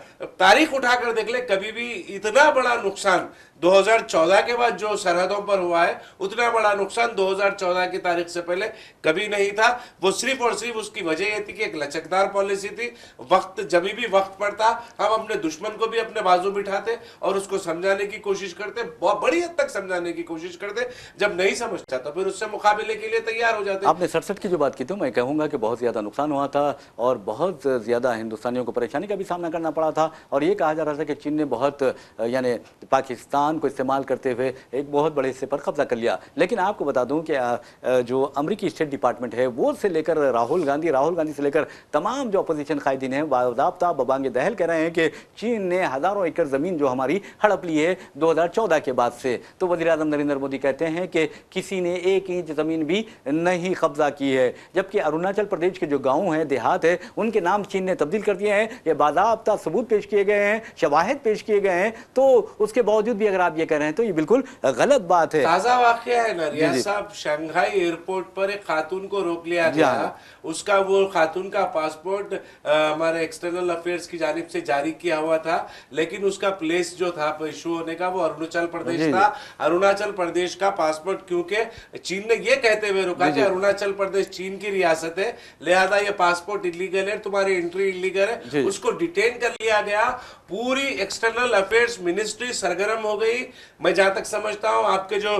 तारीख उठाकर देख ले, कभी भी इतना बड़ा नुकसान 2014 के बाद जो सरहदों पर हुआ है, उतना बड़ा नुकसान 2014 की तारीख से पहले कभी नहीं था। वो सिर्फ और सिर्फ उसकी वजह यह थी कि एक लचकदार पॉलिसी थी। वक्त जब भी वक्त पड़ता हम अपने दुश्मन को भी अपने बाजू बिठाते और उसको समझाने की कोशिश करते, बहुत बड़ी हद तक समझाने की कोशिश करते। जब नहीं समझता तो फिर उससे मुकाबले के लिए तैयार हो जाते। आपने 67 की जो बात की थी, मैं कहूँगा कि बहुत ज़्यादा नुकसान हुआ था और बहुत ज़्यादा हिंदुस्तानियों को परेशानी का भी सामना करना पड़ा था। और ये कहा जा रहा था कि चीन ने बहुत यानी पाकिस्तान को इस्तेमाल करते हुए एक बहुत बड़े हिस्से पर कब्जा कर लिया। लेकिन आपको बता दूं कि जो अमेरिकी स्टेट डिपार्टमेंट है वो से लेकर राहुल गांधी से लेकर तमाम जो अपोजिशन कायदीन हैं बाज़ाब्ता बबांगे दहल कह रहे हैं कि चीन ने हज़ारों एकड़ ज़मीन जो हमारी हड़प ली है 2014 के बाद से। तो वज़ीर-ए-आज़म नरेंद्र मोदी कहते हैं कि किसी ने 1 इंच ज़मीन भी नहीं कब्जा की है, जबकि अरुणाचल प्रदेश के जो गाँव हैं, देहात है, उनके नाम चीन ने तब्दील कर दिए हैं। ये बाज़ाब्ता सबूत पेश किए गए हैं, शवाहिद पेश किए गए हैं। तो उसके बावजूद भी अगर आप ये कह रहे हैं तो ये बिल्कुल गलत बात है। ताजा वाकया है ना रियाज साहब, शंघाई एयरपोर्ट पर एक खातून को रोक लिया गया, उसका वो खातून का पासपोर्ट हमारे एक्सटर्नल अफेयर्स की जानिब से जारी किया हुआ था, लेकिन उसका प्लेस जो था इशू होने का वो अरुणाचल प्रदेश था। अरुणाचल प्रदेश का पासपोर्ट क्योंकि चीन ने ये कहते हुए रोका कि अरुणाचल प्रदेश चीन की रियासत है, लिहाजा ये पासपोर्ट इलीगल है, तुम्हारी एंट्री इलीगल है, उसको डिटेन कर लिया गया। पूरी एक्सटर्नल अफेयर्स मिनिस्ट्री सरगर्म हो गई। मैं जहां तक समझता हूं आपके जो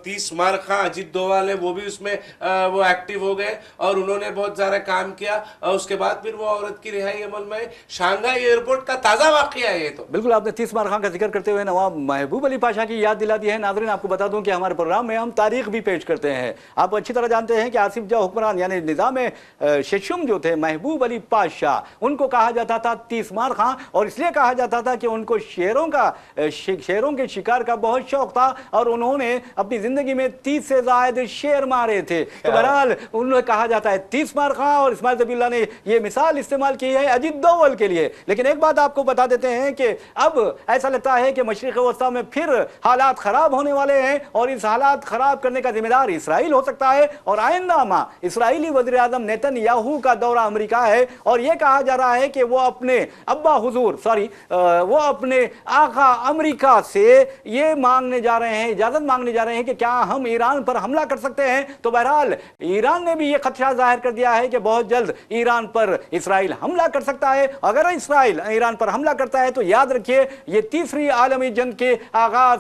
30 मार खां अजीत डोवाल है वो भी उसमें वो एक्टिव हो गए और उन्होंने बहुत सारा काम किया। और उसके बाद फिर वो औरत की रिहाई अमल में। शांघाई एयरपोर्ट का ताजा वाकया है ये। तो बिल्कुल आपने 30 मार खां का जिक्र करते हुए नवाब महबूब अली पाशा की याद दिला दी है। नाज़रीन आपको बता दूं कि हमारे प्रोग्राम में हम तारीख भी पेश करते हैं। आप अच्छी तरह जानते हैं कि आसिफ जाह हुक्मरान यानी निज़ाम शेशुम जो थे महबूब अली पाशा, उनको कहा जाता था 30 मार खां, और इसलिए कहा जाता था कि उनको शेरों के शिकार का बहुत शौक था और उन्होंने अपनी जिंदगी में 30 से ज्यादा शेर मारे थे। तो बहरहाल उन्हें कहा जाता है 30 मार खां, और इस्माइल ज़बीउल्लाह ने यह मिसाल इस्तेमाल की है अजीत डोवल के लिए। लेकिन एक बात आपको बता देते हैं कि अब ऐसा लगता है कि मशरिक़ वस्ता में फिर हालात खराब होने वाले हैं और इस हालात खराब करने का जिम्मेदार इसराइल हो सकता है। और आइंदा माह इसराइली वज़ीर-ए-आज़म नेतन्याहू का दौरा अमेरिका है और यह कहा जा रहा है कि वो अपने अब्बा हुजूर वो अपने आका अमेरिका से ये मांगने जा रहे हैं, इजाजत मांगने जा रहे हैं कि क्या हम ईरान पर हमला कर सकते हैं। तो बहरहाल ईरान ने भी ये खदशा जाहिर कर दिया है कि बहुत जल्द ईरान पर इसराइल हमला कर सकता है। अगर इसराइल ईरान पर हमला करता है तो याद रखिए ये तीसरी आलमी जंग के आगाज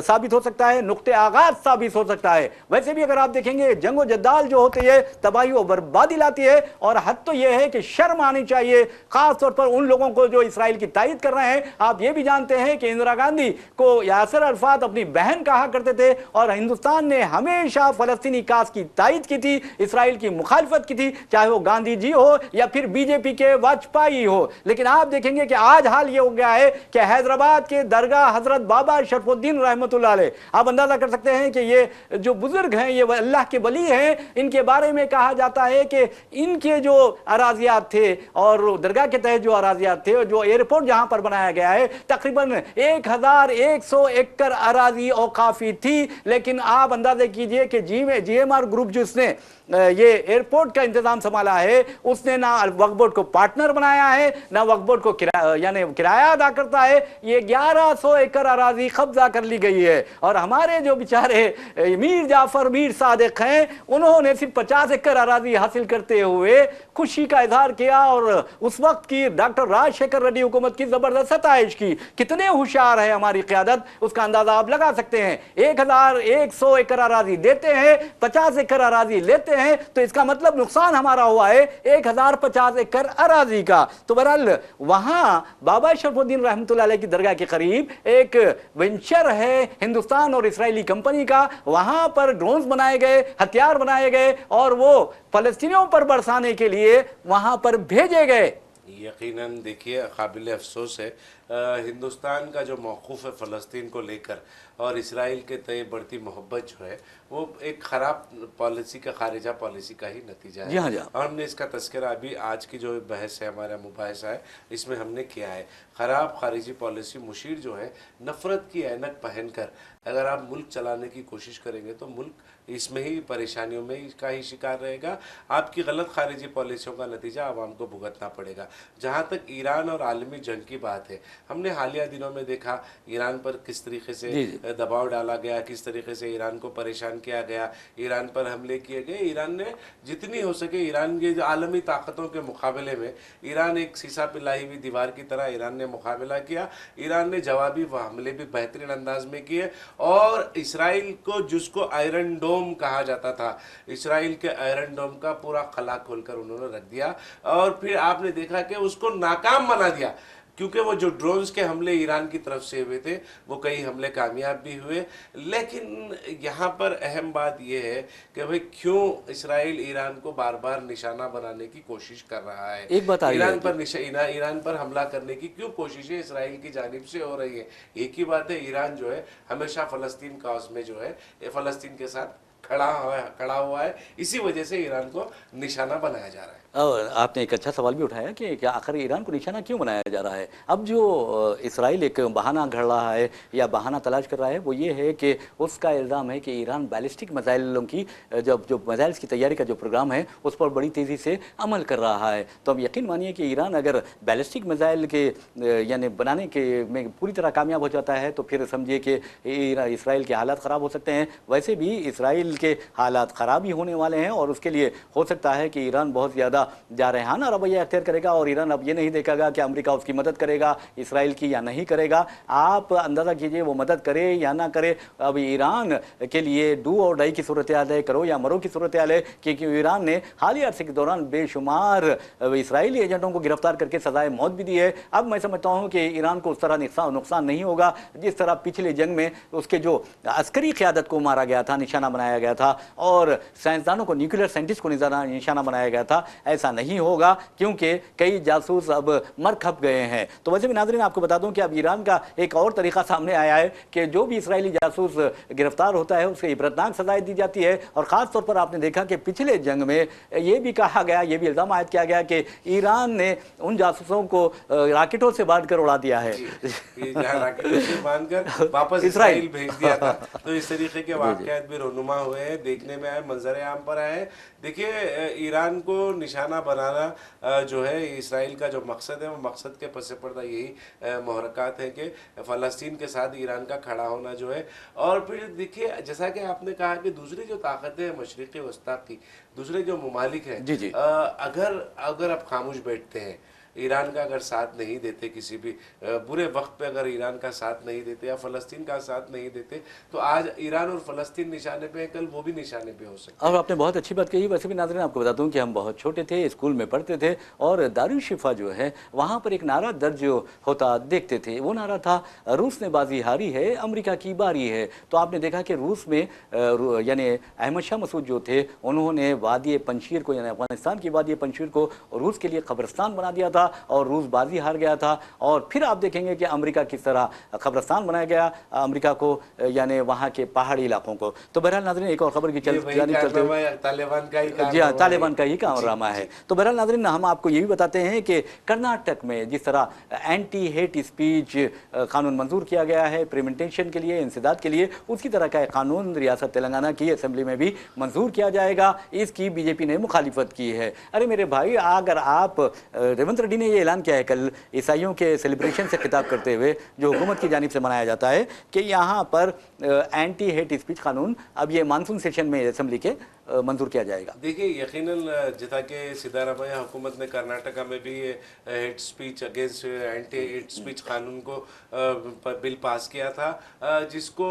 साबित हो सकता है, नुक्ते आगाज साबित हो सकता है। वैसे भी अगर आप देखेंगे जंगो जद्दाल जो होती है तबाही और बर्बादी लाती है, और हद तो यह है कि शर्म आनी चाहिए खास तौर पर उन लोगों को जो इसराइल की तायद कर रहे हैं। आप ये भी जानते हैं कि इंदिरा गांधी को यासर अरफात अपनी बहन कहा करते थे, और हिंदुस्तान ने हमेशा फलस्तीनी काज की तायद की थी, इसराइल की मुखालफत की थी, चाहे वो गांधी जी हो या फिर बीजेपी के वाजपेयी हो। लेकिन आप देखेंगे कि आज हाल ये हो गया है कि हैदराबाद के दरगाह हजरत बाबा शरफुद्दीन रहमतुल्लाह अलैह, आप अंदाजा कर सकते हैं कि ये जो बुजुर्ग हैं, ये अल्लाह के वली हैं, इनके बारे में कहा जाता है कि इनके जो अराजियात थे और दरगाह के तहत जो अराजियात थे, जो एयरपोर्ट जहां पर बनाया गया है, तकरीबन 1100 एकड़ अराजी औकाफी थी। लेकिन आप अंदाजा कीजिए कि GMR ग्रुप जिसने ये एयरपोर्ट का इंतजाम संभाला है, उसने ना वक्फ बोर्ड को पार्टनर बनाया है, ना वक्फ बोर्ड को किराया अदा करता है। ये 1100 एकड़ अराजी कब्जा कर ली गई है। और हमारे जो बेचारे मीर जाफर मीर सादिक हैं, उन्होंने सिर्फ 50 एकड़ अराजी हासिल करते हुए खुशी का इजहार किया और उस वक्त की डॉक्टर राजशेखर रेड्डी हुकूमत की जबरदस्त सताइश की। कितने होशियार है हमारी क़यादत, उसका अंदाजा आप लगा सकते हैं। 1100 एकड़ अराजी देते हैं, 50 एकड़ अराजी लेते हैं, तो इसका मतलब नुकसान हमारा हुआ है 1050 एकड़ अराजी का। तो बहरहाल वहां बाबा शरफुद्दीन रहमतुल्लाह अलैह की दरगाह के करीब एक वेंचर है हिंदुस्तान और इस्राएली कंपनी का, वहां पर ड्रोन्स बनाए गए, हथियार बनाए गए और वो फलस्तीनियों पर बरसाने के लिए वहां पर भेजे गए। यकीनन देखिए काबिल अफसोस है हिंदुस्तान का जो मौक़ूफ़ है फ़लस्तीन को लेकर और इसराइल के तय बढ़ती मोहब्बत जो है वो एक ख़राब पॉलिसी का, खारिजा पॉलिसी का ही नतीजा है। और हमने इसका तस्करा अभी आज की जो बहस है, हमारा मुबाहिसा है, इसमें हमने किया है। ख़राब खारिजी पॉलिसी मुशीर जो है नफ़रत की ऐनक पहनकर अगर आप मुल्क चलाने की कोशिश करेंगे तो मुल्क इसमें ही परेशानियों में इसका ही शिकार रहेगा। आपकी गलत खारिजी पॉलिसियों का नतीजा आवाम को भुगतना पड़ेगा। जहाँ तक ईरान और आलमी जंग की बात है, हमने हालिया दिनों में देखा ईरान पर किस तरीके से दबाव डाला गया, किस तरीके से ईरान को परेशान किया गया, ईरान पर हमले किए गए। ईरान ने जितनी हो सके, ईरान के आलमी ताकतों के मुकाबले में ईरान एक सीसा पिलाई हुई दीवार की तरह ईरान ने मुकाबला किया। ईरान ने जवाबी हमले भी बेहतरीन अंदाज में किए और इसराइल को, जिसको आयरन डोम कहा जाता था, इसराइल के आयरन डोम का पूरा खला खोलकर उन्होंने रख दिया और फिर आपने देखा कि उसको नाकाम बना दिया, क्योंकि वो जो ड्रोन्स के हमले ईरान की तरफ से हुए थे वो कई हमले कामयाब भी हुए। लेकिन यहाँ पर अहम बात यह है कि भाई क्यों इसराइल ईरान को बार बार निशाना बनाने की कोशिश कर रहा है। एक बात ईरान पर हमला करने की क्यों कोशिशें इसराइल की जानिब से हो रही है। एक ही बात है, ईरान जो है हमेशा फ़लस्तीन काज में जो है फ़लस्तीन के साथ खड़ा हुआ है, इसी वजह से ईरान को निशाना बनाया जा रहा है। और आपने एक अच्छा सवाल भी उठाया कि आखिर ईरान को निशाना क्यों बनाया जा रहा है। अब जो इसराइल एक बहाना घड़ रहा है या बहाना तलाश कर रहा है वो ये है कि उसका इल्ज़ाम है कि ईरान बैलिस्टिक मिसाइलों की जो मिसाइल्स की तैयारी का जो प्रोग्राम है उस पर बड़ी तेज़ी से अमल कर रहा है। तो अब यकीन मानिए कि ईरान अगर बैलिस्टिक मिसाइल के यानी बनाने के में पूरी तरह कामयाब हो जाता है तो फिर समझिए कि इसराइल के हालात ख़राब हो सकते हैं। वैसे भी इसराइल के हालात ख़राब ही होने वाले हैं और उसके लिए हो सकता है कि ईरान बहुत ज़्यादा जारहाना रवैया अख्तियार करेगा और ईरान अब ये नहीं देखेगा कि अमेरिका उसकी मदद करेगा इसराइल की या नहीं करेगा। आप अंदाज़ा कीजिए वो मदद करे या ना करे, अब ईरान के लिए डू और डाई की सूरत हाल है, करो या मरो की सूरत हाल है, क्योंकि ईरान ने हालिया अरसे के दौरान बेशुमार इसराइली एजेंटों को गिरफ्तार करके सजाए मौत भी दी है। अब मैं समझता हूँ कि ईरान को उस तरह नुकसान नहीं होगा जिस तरह पिछले जंग में उसके जो अस्करी क़यादत को मारा गया था, निशाना बनाया गया था और साइंसदानों को, न्यूक्लियर साइंटिस्ट को निशाना बनाया गया था। ऐसा नहीं होगा क्योंकि कई जासूस अब मर खप गए हैं। तो वैसे भी नाज़रीन आपको बता दूं कि अब ईरान का एक और तरीका सामने आया है कि जो भी इसराइली जासूस गिरफ्तार होता है उसे इबरतनाक सजाएं दी जाती है। और ख़ास तौर पर आपने देखा कि पिछले जंग में ये भी कहा गया, ये भी इल्ज़ाम आयद किया गया कि ईरान ने उन जासूसों को राकेटों से बांध कर उड़ा दिया है, राकेटों से बांध कर वापस इसराइल भेज दिया था। तो इस तरीके के वाक़यात भी रोनुमा हुए हैं, देखने में आए, मंजर आम पर आए। देखिए ईरान को निशाना बनाना जो है इसराइल का जो मकसद है वो मकसद के पस पर्दा यही मुहरक़ात है कि फ़लस्तीन के साथ ईरान का खड़ा होना जो है। और फिर देखिए जैसा कि आपने कहा कि दूसरी जो ताकतें हैं मशरिक़ वस्ता की, दूसरे जो ममालिक हैं, अगर आप खामोश बैठते हैं ایران کا اگر ساتھ نہیں دیتے، کسی بھی برے وقت پہ اگر ایران کا ساتھ نہیں دیتے یا فلسطین کا ساتھ نہیں دیتے، تو آج ایران اور فلسطین نشانے پہ ہے، کل وہ بھی نشانے پہ ہو سکتے۔ اور آپ نے بہت اچھی بات کہی۔ ویسے بھی ناظرین آپ کو بتاتا ہوں کہ ہم بہت چھوٹے تھے، اسکول میں پڑھتے تھے اور دارالشفا جو ہے وہاں پر ایک نعرہ درج ہوتا دیکھتے تھے، وہ نعرہ تھا روس نے بازی ہاری ہے، امریکہ کی باری ہے۔ تو آپ نے دیکھا کہ روس میں یعنی احمد شاہ مسعود جو تھے انہوں نے وادی پنجشیر کو، یعنی افغانستان کی وادی پنجشیر کو روس کے لیے قبرستان بنا دیا تھا اور روس بازی ہار گیا تھا۔ اور پھر آپ دیکھیں گے کہ امریکہ کس طرح قبرستان بنایا گیا امریکہ کو، یعنی وہاں کے پہاڑی علاقوں کو۔ تو بہرحال ناظرین ایک اور خبر کی جانب چلتے ہوئے، طالبان کا ہی جی ہاں طالبان کا ہی کارنامہ ہے۔ تو بہرحال ناظرین ہم آپ کو یہ بھی بتاتے ہیں کہ کرناٹک میں جس طرح اینٹی ہیٹ اسپیچ قانون منظور کیا گیا ہے پریمنٹیشن کے لیے، انسداد کے لیے، اسی طرح کا ایک قانون ریاست تلنگانہ کی اسمبلی میں بھی منظور کیا جائے گا۔ اس کی بی جے پی نے مخالفت کی ہے۔ ارے میرے بھائی، اگر آپ ریونت ریڈی نے یہ اعلان کیا ہے کل عیسائیوں کے سیلیبریشن سے خطاب کرتے ہوئے جو حکومت کی جانب سے منایا جاتا ہے کہ یہاں پر اینٹی ہیٹ اسپیچ قانون اب یہ مانسون سیشن میں اسمبلی کے منظور کیا جائے گا۔ دیکھیے یقیناً جتا کہ سدھارمیا حکومت نے کرناٹکا میں بھی hate speech against anti hate speech قانون کو بل پاس کیا تھا، جس کو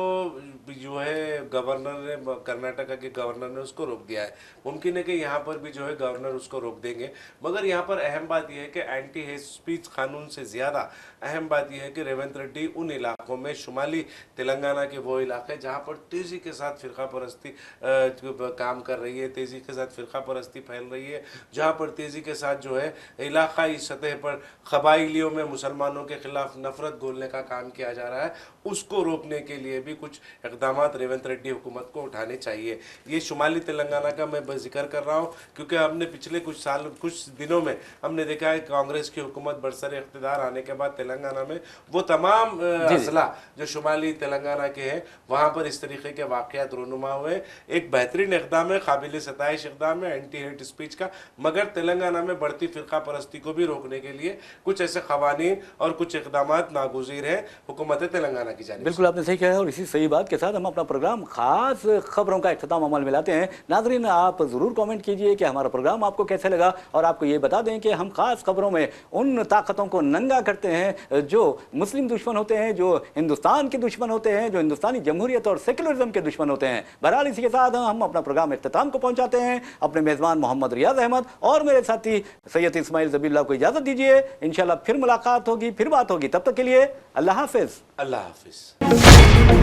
جو ہے گورنر نے، کرناٹکا کے گورنر نے اس کو روک دیا ہے۔ ممکن ہے کہ یہاں پر بھی جو ہے گورنر اس کو روک دیں گے، مگر یہاں پر اہم بات یہ ہے کہ اینٹی ہیٹ سپیچ قانون سے زیادہ اہم بات یہ ہے کہ ریونت ریڈی ان علاقوں میں، شمالی تلنگانہ کے وہ علاقے جہاں پر تیزی کے ساتھ فرقہ پرستی کام کر رہی ہے، تیزی کے ساتھ فرقہ پرستی پھیل رہی ہے، جہاں پر تیزی کے ساتھ جو ہے علاقائی سطح پر قبائلیوں میں مسلمانوں کے خلاف نفرت گھولنے کا کام کیا جا رہا ہے، اس کو روکنے کے لیے بھی کچھ اقدامات ریونت ریڈی حکومت کو اٹھانے چاہیے۔ یہ شمالی تلنگانہ کا میں ذکر کر رہا ہوں کیونکہ ہم نے پچھلے کچھ دنوں میں ہم نے دیکھا ہے کانگریس کی حکومت برسر اقتدار آنے کے بعد تلنگانہ میں وہ تمام اضلاع جو شمالی تلنگانہ کے ہیں وہاں پر اس طریقے کے واقعات رونما ہوئے۔ ایک بہترین اقدام ہے، قابل ستائش اقدام ہے اینٹی ہیٹ اسپیچ کا، مگر تلنگانہ میں بڑھتی فرقہ پرستی کو بھی روکنے کے لیے کچھ ایسے قوانین اور کچھ اقدامات ناگزیر ہیں حکومت تلنگانہ کی جانب۔ بالکل آپ نے صحیح کہا ہے، اور اسی صحیح بات کے ساتھ ہم اپنا پروگرام خاص خبروں کا اختتام عمل میں لاتے ہیں۔ ناظرین آپ ضرور کامنٹ کیجئے کہ ہمارا پروگرام آپ کو کیسے لگا، اور آپ کو یہ بتا دیں کہ ہم خاص خبروں میں ان طاقتوں کو ننگا کرتے ہیں جو مسلم دشمن ہوتے ہیں، جو ہندوستان کے دشمن ہوتے ہیں، جو ہندوستانی جمہوریت اور سیکولرزم کے دشمن ہوتے ہیں۔ بہرحال اسی کے ساتھ ہم اپنا پروگرام اختتام کو پہنچاتے ہیں۔ اپنے میزبان محمد ریاض احمد اور میرے ساتھی سید اسماعیل ذبیح اللہ کو اجازت دیجیے، انشاءاللہ پھر ملاقات ہوگی، پھر بات ہوگی، تب تک کے لیے اللہ حافظ۔ اللہ حافظ۔